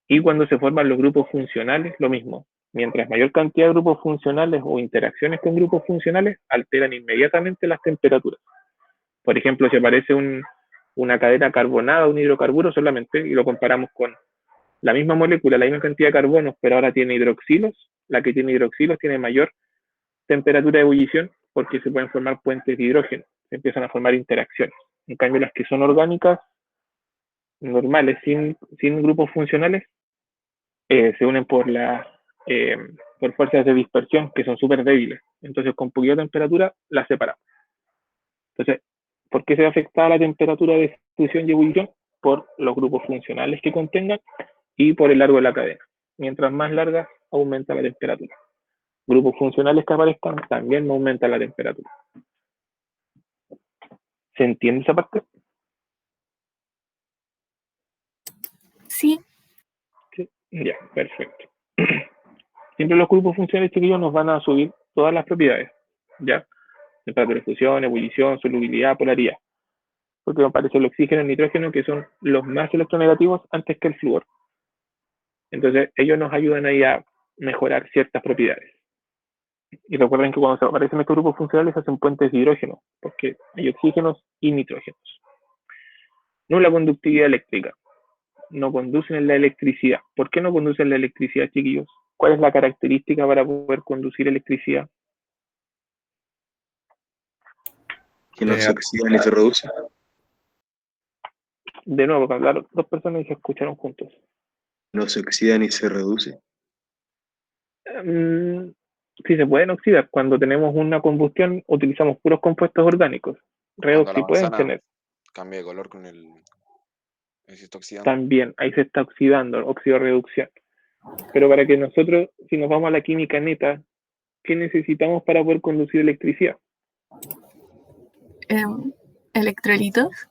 Y cuando se forman los grupos funcionales, lo mismo. Mientras mayor cantidad de grupos funcionales o interacciones con grupos funcionales, alteran inmediatamente las temperaturas. Por ejemplo, si aparece una cadena carbonada, un hidrocarburo solamente, y lo comparamos con la misma molécula, la misma cantidad de carbonos, pero ahora tiene hidroxilos, la que tiene hidroxilos tiene mayor temperatura de ebullición porque se pueden formar puentes de hidrógeno, se empiezan a formar interacciones. En cambio, las que son orgánicas, normales, sin grupos funcionales, se unen por fuerzas de dispersión que son súper débiles. Entonces, con poquita temperatura, las separamos. Entonces, ¿por qué se ve afectada la temperatura de fusión y ebullición? Por los grupos funcionales que contengan y por el largo de la cadena. Mientras más larga, aumenta la temperatura. Grupos funcionales que aparezcan también no aumentan la temperatura. ¿Se entiende esa parte? Sí. Sí. Ya, perfecto. Siempre los grupos funcionales, chiquillos, nos van a subir todas las propiedades, ¿ya? Temperatura de fusión, ebullición, solubilidad, polaridad. Porque aparece el oxígeno y el nitrógeno, que son los más electronegativos antes que el flúor. Entonces, ellos nos ayudan ahí a mejorar ciertas propiedades. Y recuerden que cuando se aparecen estos grupos funcionales se hacen puentes de hidrógeno, porque hay oxígenos y nitrógenos. Nula conductividad eléctrica. No conducen la electricidad. ¿Por qué no conducen la electricidad, chiquillos? ¿Cuál es la característica para poder conducir electricidad? Que no se oxida ni se reduce. De nuevo, porque hablaron dos personas y se escucharon juntos. No se oxida ni se reduce. Sí se pueden oxidar. Cuando tenemos una combustión, utilizamos puros compuestos orgánicos. Redox sí pueden tener. Cambia de color con el... Se está oxidando. También, ahí se está oxidando, oxidorreducción. Pero para que nosotros, si nos vamos a la química neta, ¿qué necesitamos para poder conducir electricidad? Electrolitos.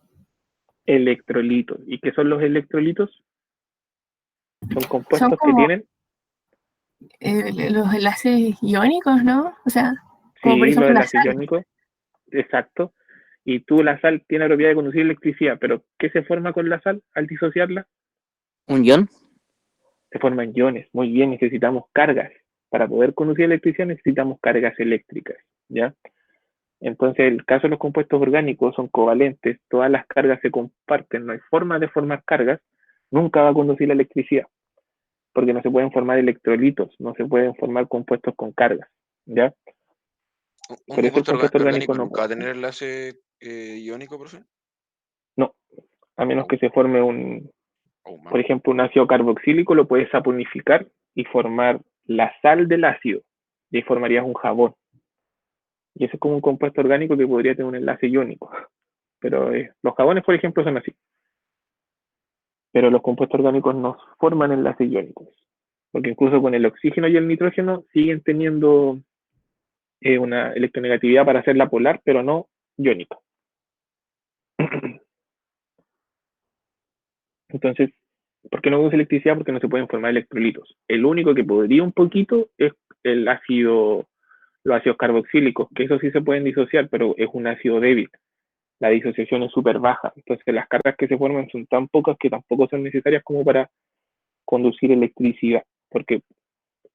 Electrolitos. ¿Y qué son los electrolitos? Son compuestos Son como que tienen... los enlaces iónicos, ¿no? O sea, Sí, como por ejemplo los la enlaces sal. iónicos. Exacto. Y la sal tiene la propiedad de conducir electricidad, pero ¿qué se forma con la sal al disociarla? ¿Un ion? Se forman iones. Muy bien, necesitamos cargas. Para poder conducir electricidad necesitamos cargas eléctricas, ¿ya? Entonces, el caso de los compuestos orgánicos son covalentes, todas las cargas se comparten, no hay forma de formar cargas, nunca va a conducir la electricidad, porque no se pueden formar electrolitos, no se pueden formar compuestos con cargas, ¿ya? ¿Un compuesto orgánico nunca va a tener enlace iónico, profe? No, a menos que se forme por ejemplo, un ácido carboxílico, lo puedes saponificar y formar la sal del ácido, y ahí formarías un jabón. Y ese es como un compuesto orgánico que podría tener un enlace iónico. Pero los jabones, por ejemplo, son así. pero los compuestos orgánicos no forman enlaces iónicos, porque incluso con el oxígeno y el nitrógeno siguen teniendo una electronegatividad para hacerla polar, pero no iónica. Entonces, ¿por qué no usa electricidad? Porque no se pueden formar electrolitos. El único que podría un poquito es el ácido, los ácidos carboxílicos, que eso sí se pueden disociar, pero es un ácido débil. La disociación es súper baja. Entonces, las cargas que se forman son tan pocas que tampoco son necesarias como para conducir electricidad, porque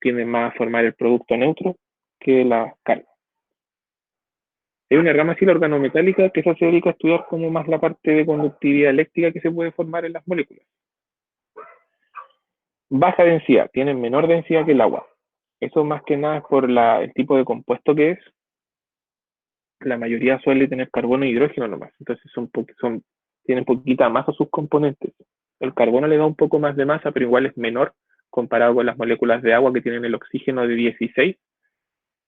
tienden más a formar el producto neutro que la carga. Hay una rama así, la organometálica, que esa se dedica a estudiar como más la parte de conductividad eléctrica que se puede formar en las moléculas. Baja densidad, tienen menor densidad que el agua. Eso más que nada es por el tipo de compuesto que es. La mayoría suele tener carbono e hidrógeno nomás, entonces tienen poquita masa sus componentes. El carbono le da un poco más de masa, pero igual es menor comparado con las moléculas de agua que tienen el oxígeno de 16,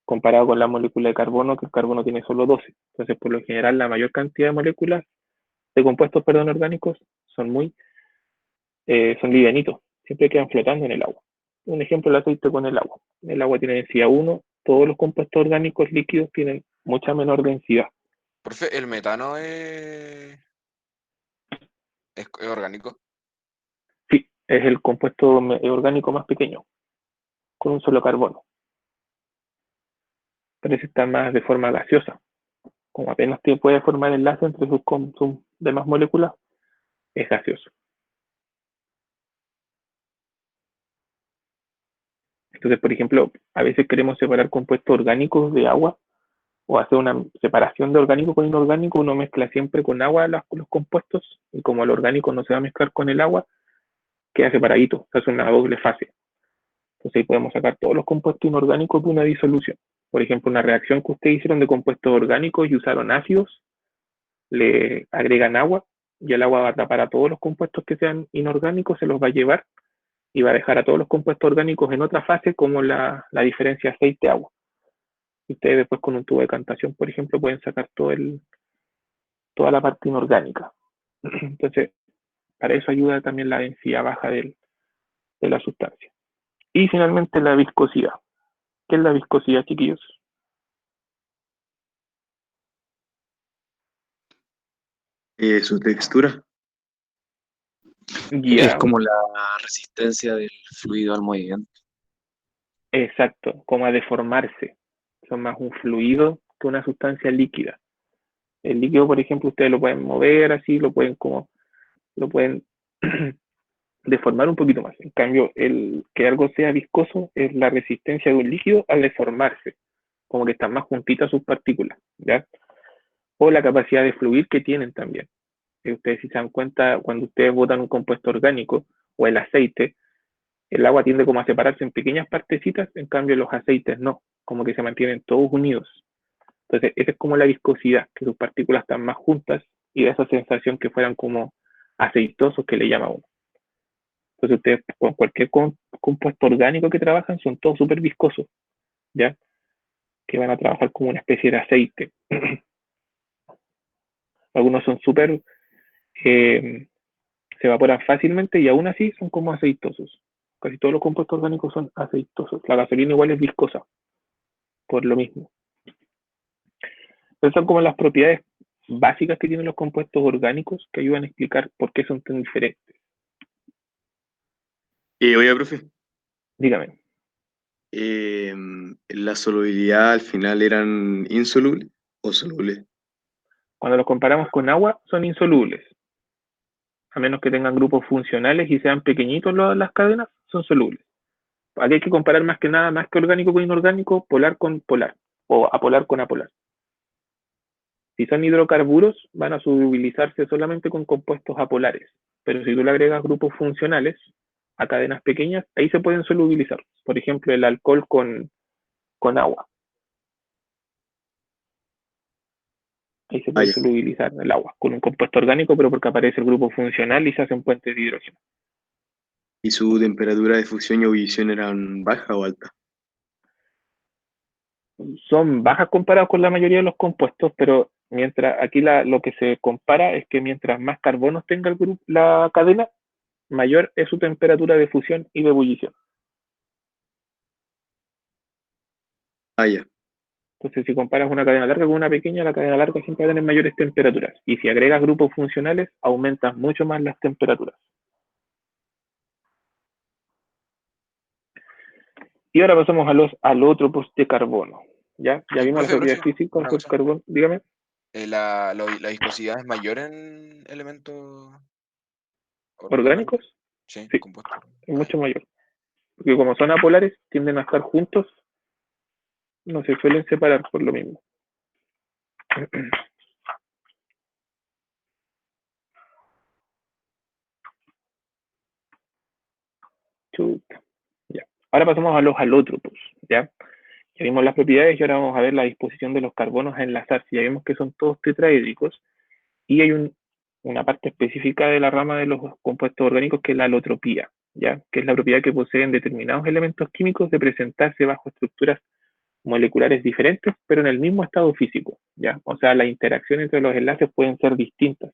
comparado con la molécula de carbono, que el carbono tiene solo 12. Entonces, por lo general, la mayor cantidad de moléculas, de compuestos, orgánicos, son livianitos, siempre quedan flotando en el agua. Un ejemplo, el aceite con el agua. El agua tiene densidad 1, todos los compuestos orgánicos líquidos tienen mucha menor densidad. Profe, ¿el metano es orgánico? Sí, es el compuesto orgánico más pequeño, con un solo carbono. Pero ese está más de forma gaseosa. Como apenas puede formar enlace entre sus demás moléculas, es gaseoso. Entonces, por ejemplo, a veces queremos separar compuestos orgánicos de agua o hacer una separación de orgánico con inorgánico. Uno mezcla siempre con agua los compuestos y como el orgánico no se va a mezclar con el agua, queda separadito, se hace una doble fase. Entonces ahí podemos sacar todos los compuestos inorgánicos de una disolución. Por ejemplo, una reacción que ustedes hicieron de compuestos orgánicos y usaron ácidos, le agregan agua y el agua va a tapar a todos los compuestos que sean inorgánicos, se los va a llevar y va a dejar a todos los compuestos orgánicos en otra fase, como la diferencia aceite-agua. Ustedes después con un tubo de decantación, por ejemplo, pueden sacar toda la parte inorgánica. Entonces, para eso ayuda también la densidad baja de la sustancia. Y finalmente la viscosidad. ¿Qué es la viscosidad, chiquillos? Su textura. Es como la resistencia del fluido al movimiento. Exacto, como a deformarse. Son más un fluido que una sustancia líquida. El líquido, por ejemplo, ustedes lo pueden mover así, lo pueden deformar un poquito más. En cambio, el que algo sea viscoso es la resistencia de un líquido al deformarse, como que están más juntitas sus partículas, ¿ya? O la capacidad de fluir que tienen también. Ustedes si se dan cuenta, cuando ustedes botan un compuesto orgánico o el aceite, el agua tiende como a separarse en pequeñas partecitas, en cambio los aceites no, como que se mantienen todos unidos. Entonces, esa es como la viscosidad, que sus partículas están más juntas y da esa sensación que fueran como aceitosos que le llama uno. Entonces, ustedes con cualquier compuesto orgánico que trabajan son todos súper viscosos, ¿ya? Que van a trabajar como una especie de aceite. Algunos son súper, se evaporan fácilmente y aún así son como aceitosos. Casi todos los compuestos orgánicos son aceitosos. La gasolina igual es viscosa, por lo mismo. Esas son como las propiedades básicas que tienen los compuestos orgánicos que ayudan a explicar por qué son tan diferentes. Oiga, profe. Dígame. ¿La solubilidad al final eran insolubles o solubles? Cuando los comparamos con agua, son insolubles. A menos que tengan grupos funcionales y sean pequeñitos las cadenas, son solubles. Aquí hay que comparar más que nada, más que orgánico con inorgánico, polar con polar, o apolar con apolar. Si son hidrocarburos, van a solubilizarse solamente con compuestos apolares. Pero si tú le agregas grupos funcionales a cadenas pequeñas, ahí se pueden solubilizar. Por ejemplo, el alcohol con agua. Ahí se puede solubilizar el agua con un compuesto orgánico, pero porque aparece el grupo funcional y se hacen puentes de hidrógeno. ¿Y su temperatura de fusión y ebullición eran baja o alta? Son bajas comparadas con la mayoría de los compuestos, pero mientras aquí lo que se compara es que mientras más carbonos tenga la cadena, mayor es su temperatura de fusión y de ebullición. Ah, ya. Entonces, si comparas una cadena larga con una pequeña, la cadena larga siempre va a tener mayores temperaturas. Y si agregas grupos funcionales, aumentas mucho más las temperaturas. Y ahora pasamos a los alótropos de carbono. ¿Ya? Ya vimos las propiedades físicas una del cosa. carbono. Dígame. La viscosidad es mayor en elementos ¿Orgánicos? Sí, Sí, compuestos. es mucho mayor. Porque como son apolares, tienden a estar juntos, no se suelen separar por lo mismo. Chuta. Ya. Ahora pasamos a los alótropos. ¿Ya? Ya vimos las propiedades y ahora vamos a ver la disposición de los carbonos a enlazarse. Ya vimos que son todos tetraédricos y hay una parte específica de la rama de los compuestos orgánicos que es la alotropía, ¿ya? Que es la propiedad que poseen determinados elementos químicos de presentarse bajo estructuras moleculares diferentes, pero en el mismo estado físico, ¿ya? O sea, la interacción entre los enlaces pueden ser distintas.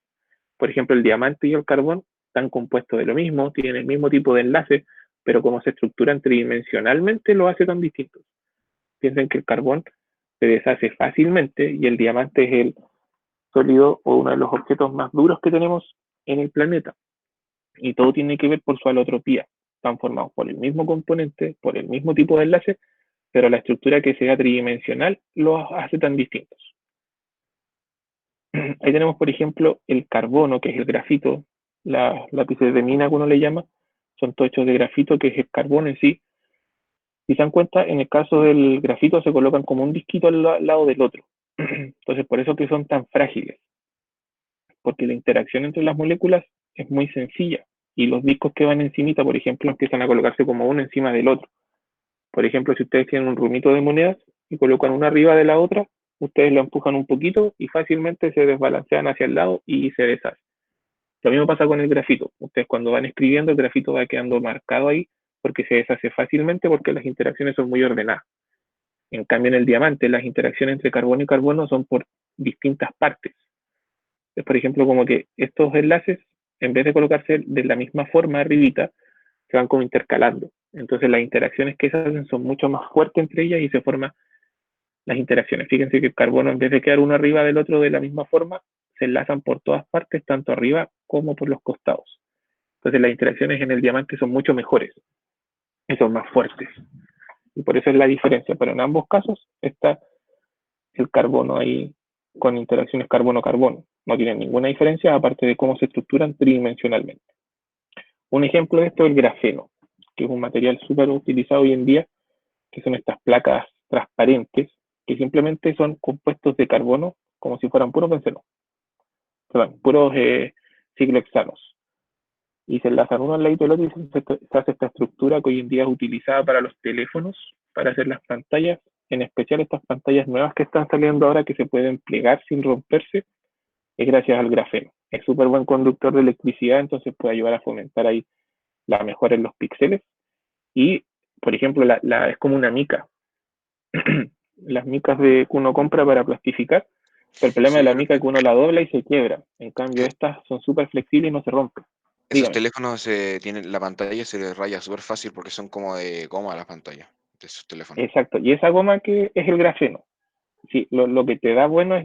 Por ejemplo, el diamante y el carbón están compuestos de lo mismo, tienen el mismo tipo de enlace, pero como se estructuran tridimensionalmente, lo hace tan distintos. Piensen que el carbón se deshace fácilmente y el diamante es el sólido o uno de los objetos más duros que tenemos en el planeta. Y todo tiene que ver por su alotropía. Están formados por el mismo componente, por el mismo tipo de enlace, pero la estructura que sea tridimensional los hace tan distintos. Ahí tenemos, por ejemplo, el carbono, que es el grafito, las lápices de mina que uno le llama, son todos hechos de grafito, que es el carbono en sí. Si se dan cuenta, en el caso del grafito se colocan como un disquito al lado del otro. Entonces, por eso que son tan frágiles, porque la interacción entre las moléculas es muy sencilla y los discos que van encimita, por ejemplo, empiezan a colocarse como uno encima del otro. Por ejemplo, si ustedes tienen un rumito de monedas y colocan una arriba de la otra, ustedes lo empujan un poquito y fácilmente se desbalancean hacia el lado y se deshacen. Lo mismo pasa con el grafito. Ustedes cuando van escribiendo, el grafito va quedando marcado ahí porque se deshace fácilmente porque las interacciones son muy ordenadas. En cambio, en el diamante, las interacciones entre carbono y carbono son por distintas partes. Es, por ejemplo, como que estos enlaces, en vez de colocarse de la misma forma arribita, se van como intercalando. Entonces las interacciones que se hacen son mucho más fuertes entre ellas y se forman las interacciones. Fíjense que el carbono, en vez de quedar uno arriba del otro de la misma forma, se enlazan por todas partes, tanto arriba como por los costados. Entonces las interacciones en el diamante son mucho mejores y son más fuertes. Y por eso es la diferencia. Pero en ambos casos está el carbono ahí con interacciones carbono-carbono. No tienen ninguna diferencia aparte de cómo se estructuran tridimensionalmente. Un ejemplo de esto es el grafeno, que es un material súper utilizado hoy en día, que son estas placas transparentes, que simplemente son compuestos de carbono, como si fueran puros benceno, perdón, puros ciclohexanos. Y se enlazan uno al lado del otro y se hace esta estructura que hoy en día es utilizada para los teléfonos, para hacer las pantallas, en especial estas pantallas nuevas que están saliendo ahora que se pueden plegar sin romperse, es gracias al grafeno. Es súper buen conductor de electricidad, entonces puede ayudar a fomentar ahí la mejora en los píxeles. Y, por ejemplo, es como una mica. Las micas que uno compra para plastificar, pero el problema de la mica es que uno la dobla y se quiebra. En cambio, estas son súper flexibles y no se rompen. Esos Dígame. teléfonos tienen la pantalla, se les raya súper fácil porque son como de goma las pantallas de esos teléfonos. Exacto, y esa goma que es el grafeno. Sí, lo que te da bueno es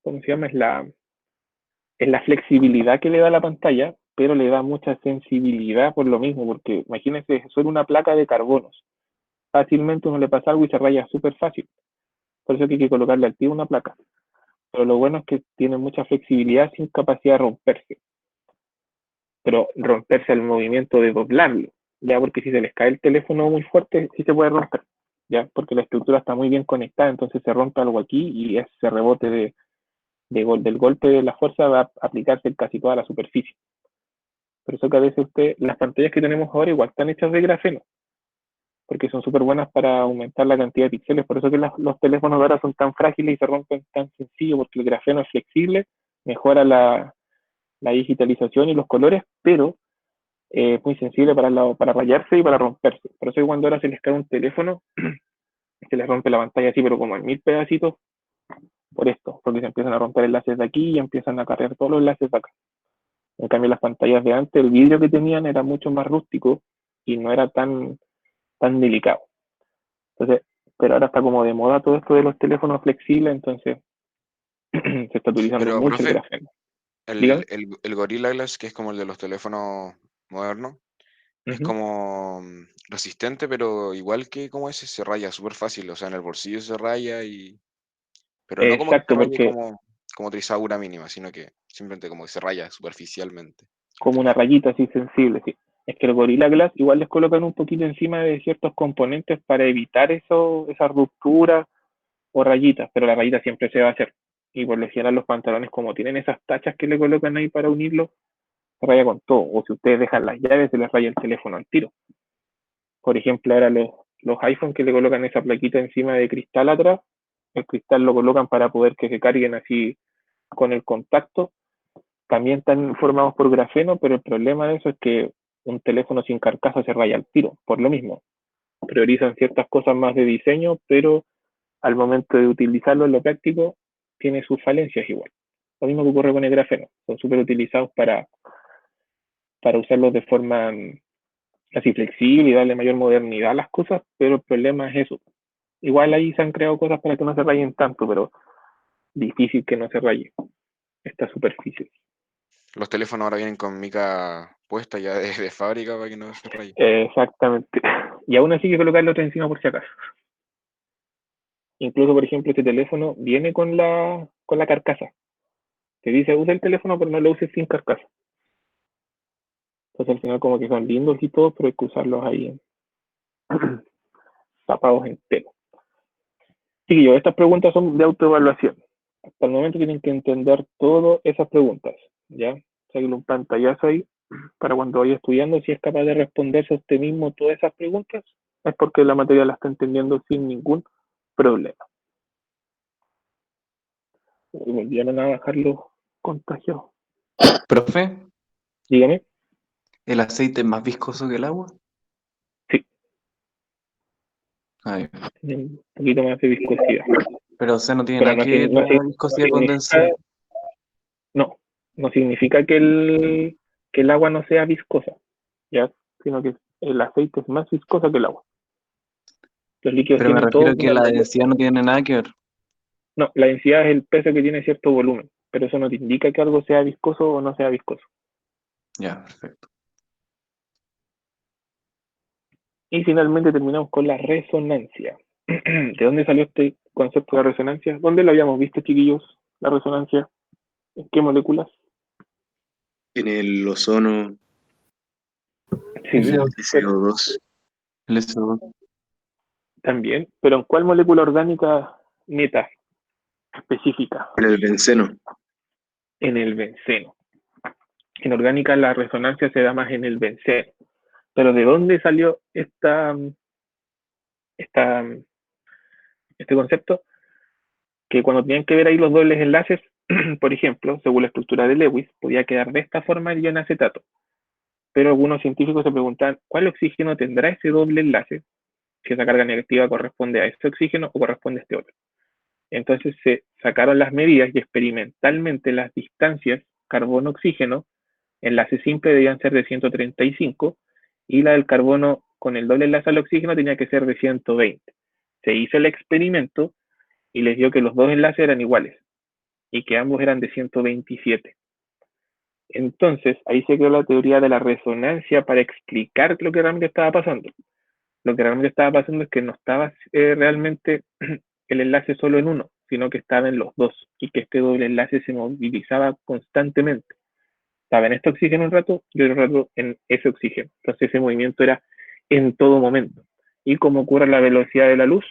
¿cómo se llama? Es la flexibilidad que le da la pantalla, pero le da mucha sensibilidad por lo mismo, porque imagínense, es solo una placa de carbonos. Fácilmente uno le pasa algo y se raya súper fácil. Por eso que hay que colocarle al tiro una placa. Pero lo bueno es que tiene mucha flexibilidad sin capacidad de romperse. Pero romperse al movimiento de doblarlo, ya, porque si se les cae el teléfono muy fuerte, sí se puede romper, ya, porque la estructura está muy bien conectada, entonces se rompe algo aquí y ese rebote del golpe de la fuerza va a aplicarse en casi toda la superficie. Por eso que a veces las pantallas que tenemos ahora igual están hechas de grafeno, porque son súper buenas para aumentar la cantidad de píxeles. Por eso que los teléfonos de ahora son tan frágiles y se rompen tan sencillo, porque el grafeno es flexible, mejora la digitalización y los colores, pero es muy sensible para rayarse y para romperse. Por eso que cuando ahora se les cae un teléfono, se les rompe la pantalla así, pero como en 1000 pedacitos, por esto, porque se empiezan a romper enlaces de aquí y empiezan a cargar todos los enlaces de acá. En cambio, las pantallas de antes, el vidrio que tenían era mucho más rústico y no era tan delicado. Entonces, pero ahora está como de moda todo esto de los teléfonos flexibles, entonces se está utilizando Pero, mucho el profe, grafeno. Dígame. el Gorilla Glass, que es como el de los teléfonos modernos, es Ujú. como resistente, pero igual que como ese, se raya súper fácil. O sea, en el bolsillo se raya pero no como que se Exacto, raye porque como trizadura mínima, sino que simplemente como que se raya superficialmente el como una teléfono. rayita así sensible, sí. Es que el Gorilla Glass igual les colocan un poquito encima de ciertos componentes para evitar eso, esa ruptura o rayitas, pero la rayita siempre se va a hacer. Y por lo general los pantalones, como tienen esas tachas que le colocan ahí para unirlo, se raya con todo. O si ustedes dejan las llaves, se les raya el teléfono al tiro. Por ejemplo, ahora los iPhone que le colocan esa plaquita encima de cristal atrás, el cristal lo colocan para poder que se carguen así con el contacto. También están formados por grafeno, pero el problema de eso es que un teléfono sin carcasa se raya al tiro, por lo mismo. Priorizan ciertas cosas más de diseño, pero al momento de utilizarlo en lo práctico, tiene sus falencias igual. Lo mismo que ocurre con el grafeno. Son súper utilizados para usarlos de forma así flexible y darle mayor modernidad a las cosas, pero el problema es eso. Igual ahí se han creado cosas para que no se rayen tanto, pero difícil que no se raye esta superficie. Los teléfonos ahora vienen con mica puesta ya de fábrica para que no se raye. Exactamente. Y aún así hay que colocarlo otro encima por si acaso. Incluso, por ejemplo, este teléfono viene con la carcasa. Te dice, usa el teléfono, pero no lo uses sin carcasa. Entonces al final como que son lindos y todo, pero hay que usarlos ahí tapados en tela. Sí, yo, estas preguntas son de autoevaluación. Hasta el momento tienen que entender todas esas preguntas, ¿ya? Sáquenle un pantallazo ahí para cuando vaya estudiando, si es capaz de responderse a usted mismo todas esas preguntas, es porque la materia la está entendiendo sin ningún problema. Y volvieron a bajar los contagios. Profe, Dígame. ¿el aceite es más viscoso que el agua? Sí. Ay, Tiene un poquito más de viscosidad. pero o sea, no tiene Pero nada que ver la viscosidad condensada. no, no significa que el agua no sea viscosa, ¿ya? Sino que el aceite es más viscoso que el agua. Los líquidos Pero me tienen refiero todo a que la densidad no tiene nada que ver. No, la densidad es el peso que tiene cierto volumen, pero eso no te indica que algo sea viscoso o no sea viscoso. Ya, perfecto. Y finalmente terminamos con la resonancia. ¿De dónde salió este concepto de la resonancia? ¿Dónde lo habíamos visto, chiquillos? La resonancia. ¿En qué moléculas? En el ozono, Sí, el pero CO2, El SO2. también. ¿Pero en cuál molécula orgánica neta específica? en el benceno. En el benceno. En orgánica la resonancia se da más en el benceno. Pero ¿de dónde salió esta, este concepto? Que cuando tenían que ver ahí los dobles enlaces, por ejemplo, según la estructura de Lewis, podía quedar de esta forma el ion acetato. Pero algunos científicos se preguntaban, ¿cuál oxígeno tendrá ese doble enlace? Si esa carga negativa corresponde a este oxígeno o corresponde a este otro. Entonces se sacaron las medidas y experimentalmente las distancias carbono-oxígeno, enlace simple debían ser de 135 y la del carbono con el doble enlace al oxígeno tenía que ser de 120. Se hizo el experimento y les dio que los dos enlaces eran iguales y que ambos eran de 127. Entonces, ahí se creó la teoría de la resonancia para explicar lo que realmente estaba pasando. Lo que realmente estaba pasando es que no estaba realmente el enlace solo en uno, sino que estaba en los dos y que este doble enlace se movilizaba constantemente. Estaba en este oxígeno un rato y otro rato en ese oxígeno. Entonces ese movimiento era en todo momento. Y como ocurre a la velocidad de la luz,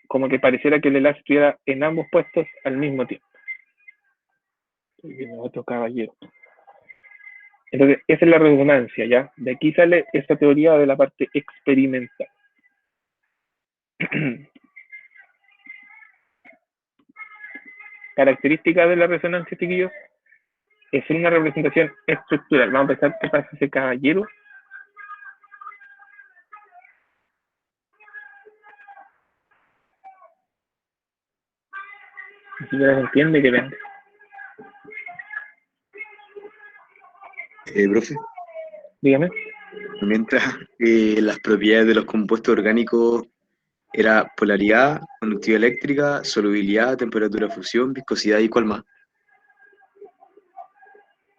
como que pareciera que el enlace estuviera en ambos puestos al mismo tiempo. Y viene otro caballero. Entonces, esa es la resonancia, ¿ya? De aquí sale esta teoría de la parte experimental. Características de la resonancia, chiquillos, es una representación estructural. Vamos a empezar qué pasa ese caballero. Ni siquiera se entiende que vean. Profe, Dígame. mientras las propiedades de los compuestos orgánicos era polaridad, conductividad eléctrica, solubilidad, temperatura de fusión, viscosidad y cuál más.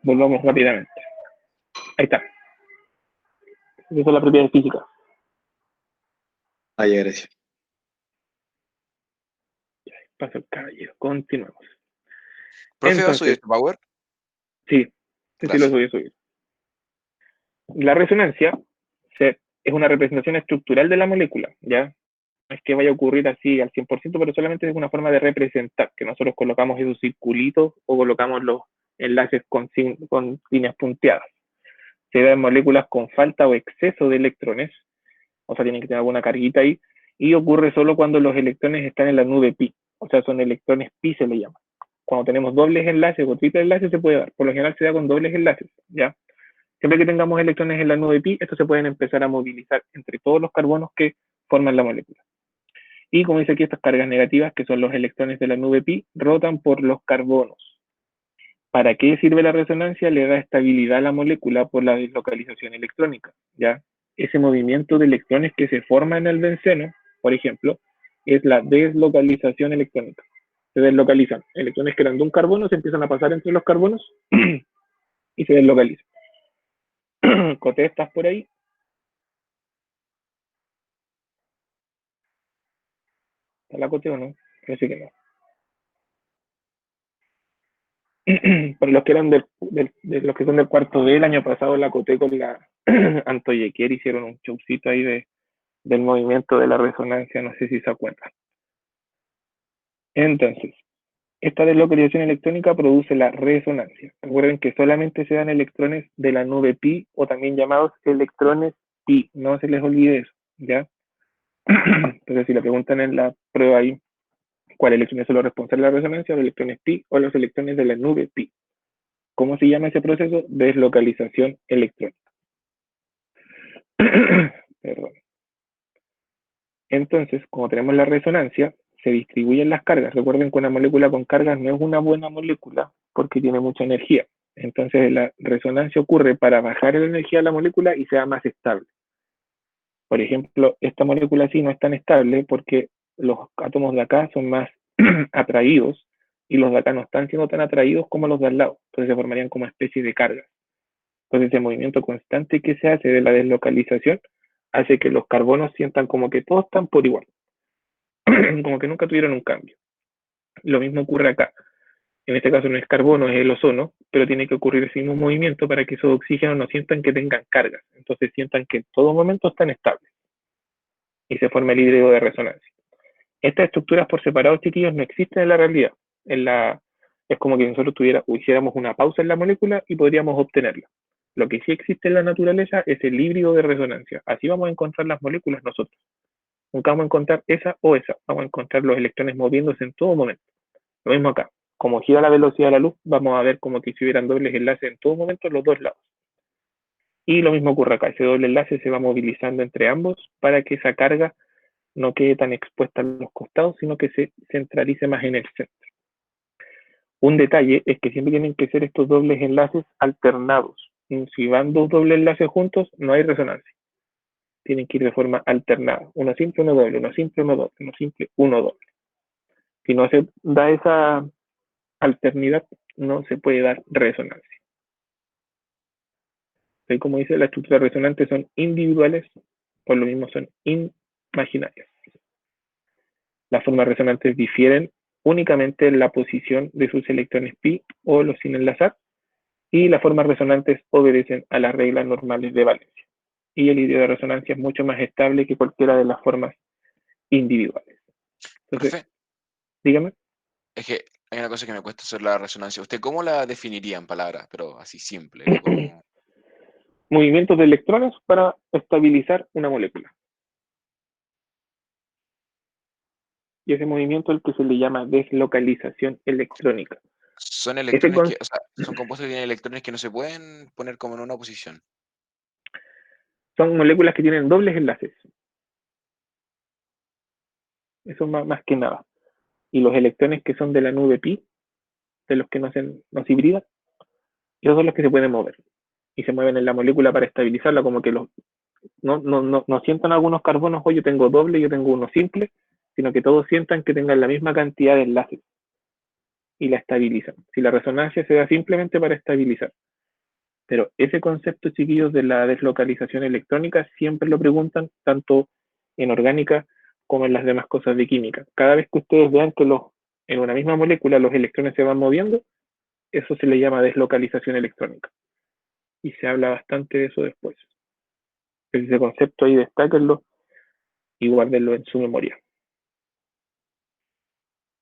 Volvamos rápidamente. Ahí está. Esa es la propiedad física. Ah, ya, gracias. Paso el caballero. Continuemos. ¿Profe, va a subir Entonces, este power? sí, sí lo voy a subir. La resonancia es una representación estructural de la molécula, ¿ya? No es que vaya a ocurrir así al 100%, pero solamente es una forma de representar, que nosotros colocamos esos circulitos o colocamos los enlaces con líneas punteadas. Se da en moléculas con falta o exceso de electrones, o sea, tienen que tener alguna carguita ahí, y ocurre solo cuando los electrones están en la nube pi, o sea, son electrones pi se le llama. Cuando tenemos dobles enlaces o triples enlaces se puede dar, por lo general se da con dobles enlaces, ¿ya? Siempre que tengamos electrones en la nube pi, estos se pueden empezar a movilizar entre todos los carbonos que forman la molécula. Y como dice aquí, estas cargas negativas, que son los electrones de la nube pi, rotan por los carbonos. ¿Para qué sirve la resonancia? Le da estabilidad a la molécula por la deslocalización electrónica, ¿ya? Ese movimiento de electrones que se forma en el benceno, por ejemplo, es la deslocalización electrónica. Se deslocalizan electrones que eran de un carbono, se empiezan a pasar entre los carbonos y se deslocalizan. Coté, ¿estás por ahí? ¿Está la Coté o no? Parece que no. Para los que eran de los que son del cuarto B, el año pasado la Coté con la Antoyequier hicieron un showcito ahí del movimiento de la resonancia, no sé si se acuerdan. Entonces, esta deslocalización electrónica produce la resonancia. Recuerden que solamente se dan electrones de la nube pi, o también llamados electrones pi, no se les olvide eso, ¿ya? Entonces, si le preguntan en la prueba ahí, ¿cuál electrón son los responsables de la resonancia? Los electrones pi o los electrones de la nube pi. ¿Cómo se llama ese proceso? Deslocalización electrónica. Perdón. Entonces, como tenemos la resonancia, se distribuyen las cargas. Recuerden que una molécula con cargas no es una buena molécula porque tiene mucha energía. Entonces, la resonancia ocurre para bajar la energía de la molécula y sea más estable. Por ejemplo, esta molécula sí no es tan estable porque los átomos de acá son más atraídos y los de acá no están siendo tan atraídos como los de al lado. Entonces se formarían como especie de cargas. Entonces ese movimiento constante que se hace de la deslocalización hace que los carbonos sientan como que todos están por igual. Como que nunca tuvieron un cambio. Lo mismo ocurre acá. En este caso no es carbono, es el ozono, pero tiene que ocurrir ese mismo movimiento para que esos oxígenos no sientan que tengan cargas. Entonces sientan que en todo momento están estables. Y se forma el híbrido de resonancia. Estas estructuras por separado, chiquillos, no existen en la realidad. Es como que nosotros hiciéramos una pausa en la molécula y podríamos obtenerla. Lo que sí existe en la naturaleza es el híbrido de resonancia. Así vamos a encontrar las moléculas nosotros. Nunca vamos a encontrar esa o esa. Vamos a encontrar los electrones moviéndose en todo momento. Lo mismo acá. Como gira la velocidad de la luz, vamos a ver como que si hubieran dobles enlaces en todo momento en los dos lados. Y lo mismo ocurre acá. Ese doble enlace se va movilizando entre ambos para que esa carga no quede tan expuesta a los costados, sino que se centralice más en el centro. Un detalle es que siempre tienen que ser estos dobles enlaces alternados. Si van dos dobles enlaces juntos, no hay resonancia. Tienen que ir de forma alternada. Uno simple, uno doble, uno simple, uno doble, uno simple, uno doble. Si no se da esa alternidad, no se puede dar resonancia. Así como dice, las estructuras resonantes son individuales, por lo mismo son imaginarias. Las formas resonantes difieren únicamente en la posición de sus electrones pi o los sin enlazar, y las formas resonantes obedecen a las reglas normales de valencia. Y el híbrido de resonancia es mucho más estable que cualquiera de las formas individuales. Entonces, Profe, dígame. es que hay una cosa que me cuesta hacer la resonancia. ¿Usted cómo la definiría en palabras? Pero así simple. Como... Movimientos de electrones para estabilizar una molécula. Y ese movimiento es el que se le llama deslocalización electrónica. Son electrones que, o sea, son compuestos que tienen electrones que no se pueden poner como en una posición. Son moléculas que tienen dobles enlaces. Eso más que nada. Y los electrones que son de la nube pi, de los que no se hibridan, esos son los que se pueden mover. y se mueven en la molécula para estabilizarla, como que no sientan algunos carbonos, oye, yo tengo doble, yo tengo uno simple, sino que todos sientan que tengan la misma cantidad de enlaces y la estabilizan. Si la resonancia se da simplemente para estabilizar. Pero ese concepto, chiquillos, de la deslocalización electrónica siempre lo preguntan, tanto en orgánica como en las demás cosas de química. Cada vez que ustedes vean que en una misma molécula los electrones se van moviendo, eso se le llama deslocalización electrónica. Y se habla bastante de eso después. Ese concepto ahí destáquenlo y guárdenlo en su memoria.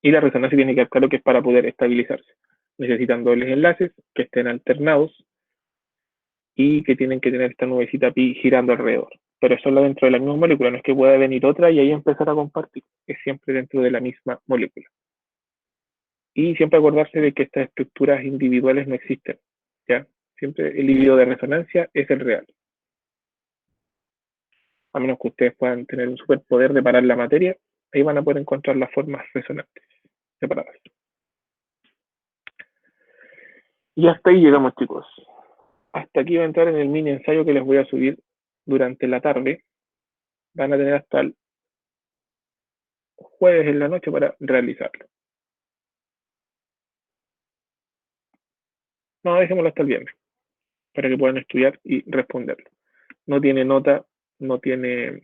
Y la resonancia tiene que hacer lo que es para poder estabilizarse. Necesitan dobles enlaces que estén alternados y que tienen que tener esta nubecita pi girando alrededor. Pero solo dentro de la misma molécula, no es que pueda venir otra y ahí empezar a compartir. Es siempre dentro de la misma molécula. Y siempre acordarse de que estas estructuras individuales no existen. ¿Ya? Siempre el híbrido de resonancia es el real. A menos que ustedes puedan tener un superpoder de parar la materia, ahí van a poder encontrar las formas resonantes separadas. Y hasta ahí llegamos, chicos. Hasta aquí va a entrar en el mini ensayo que les voy a subir durante la tarde. Van a tener hasta el jueves en la noche para realizarlo. No, dejémoslo hasta el viernes, para que puedan estudiar y responderlo. No tiene nota, no tiene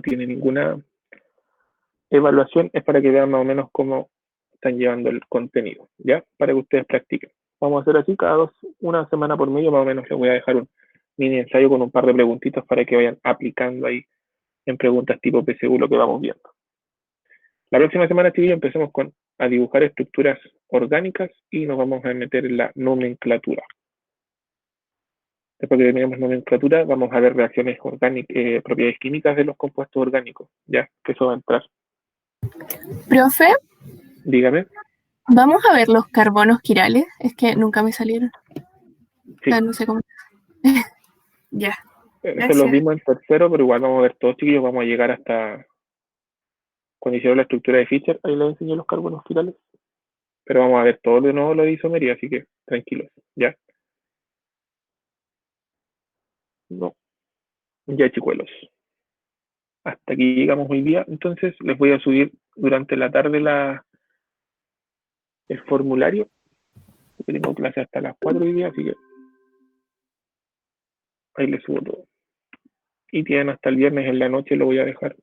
ninguna evaluación, es para que vean más o menos cómo están llevando el contenido, ¿ya? Para que ustedes practiquen. Vamos a hacer así una semana por medio, más o menos les voy a dejar un mini ensayo con un par de preguntitas para que vayan aplicando ahí en preguntas tipo PSU lo que vamos viendo. La próxima semana, chiquillos, empecemos a dibujar estructuras orgánicas y nos vamos a meter en la nomenclatura. Después que terminemos nomenclatura, vamos a ver reacciones orgánicas, propiedades químicas de los compuestos orgánicos, ya, que eso va a entrar. Profe, Dígame. ¿vamos a ver los carbonos quirales? Es que nunca me salieron. Sí. No sé cómo. Ya. Eso lo vimos en tercero, pero igual vamos a ver todos, chiquillos, vamos a llegar hasta cuando hicieron la estructura de Fischer, ahí les enseñé los carbonos quirales. Pero vamos a ver todo de nuevo lo de isomería, así que tranquilos, ¿ya? No. Ya, chicuelos. Hasta aquí llegamos hoy día. Entonces les voy a subir durante la tarde el formulario. Porque tengo clase hasta las 4 hoy día, así que ahí les subo todo. Y tienen hasta el viernes en la noche, lo voy a dejar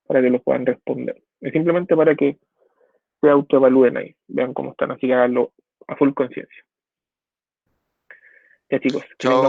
para que lo puedan responder. Es simplemente para que se autoevalúen ahí, vean cómo están, así que háganlo a full conciencia. Ya, chicos, que tengan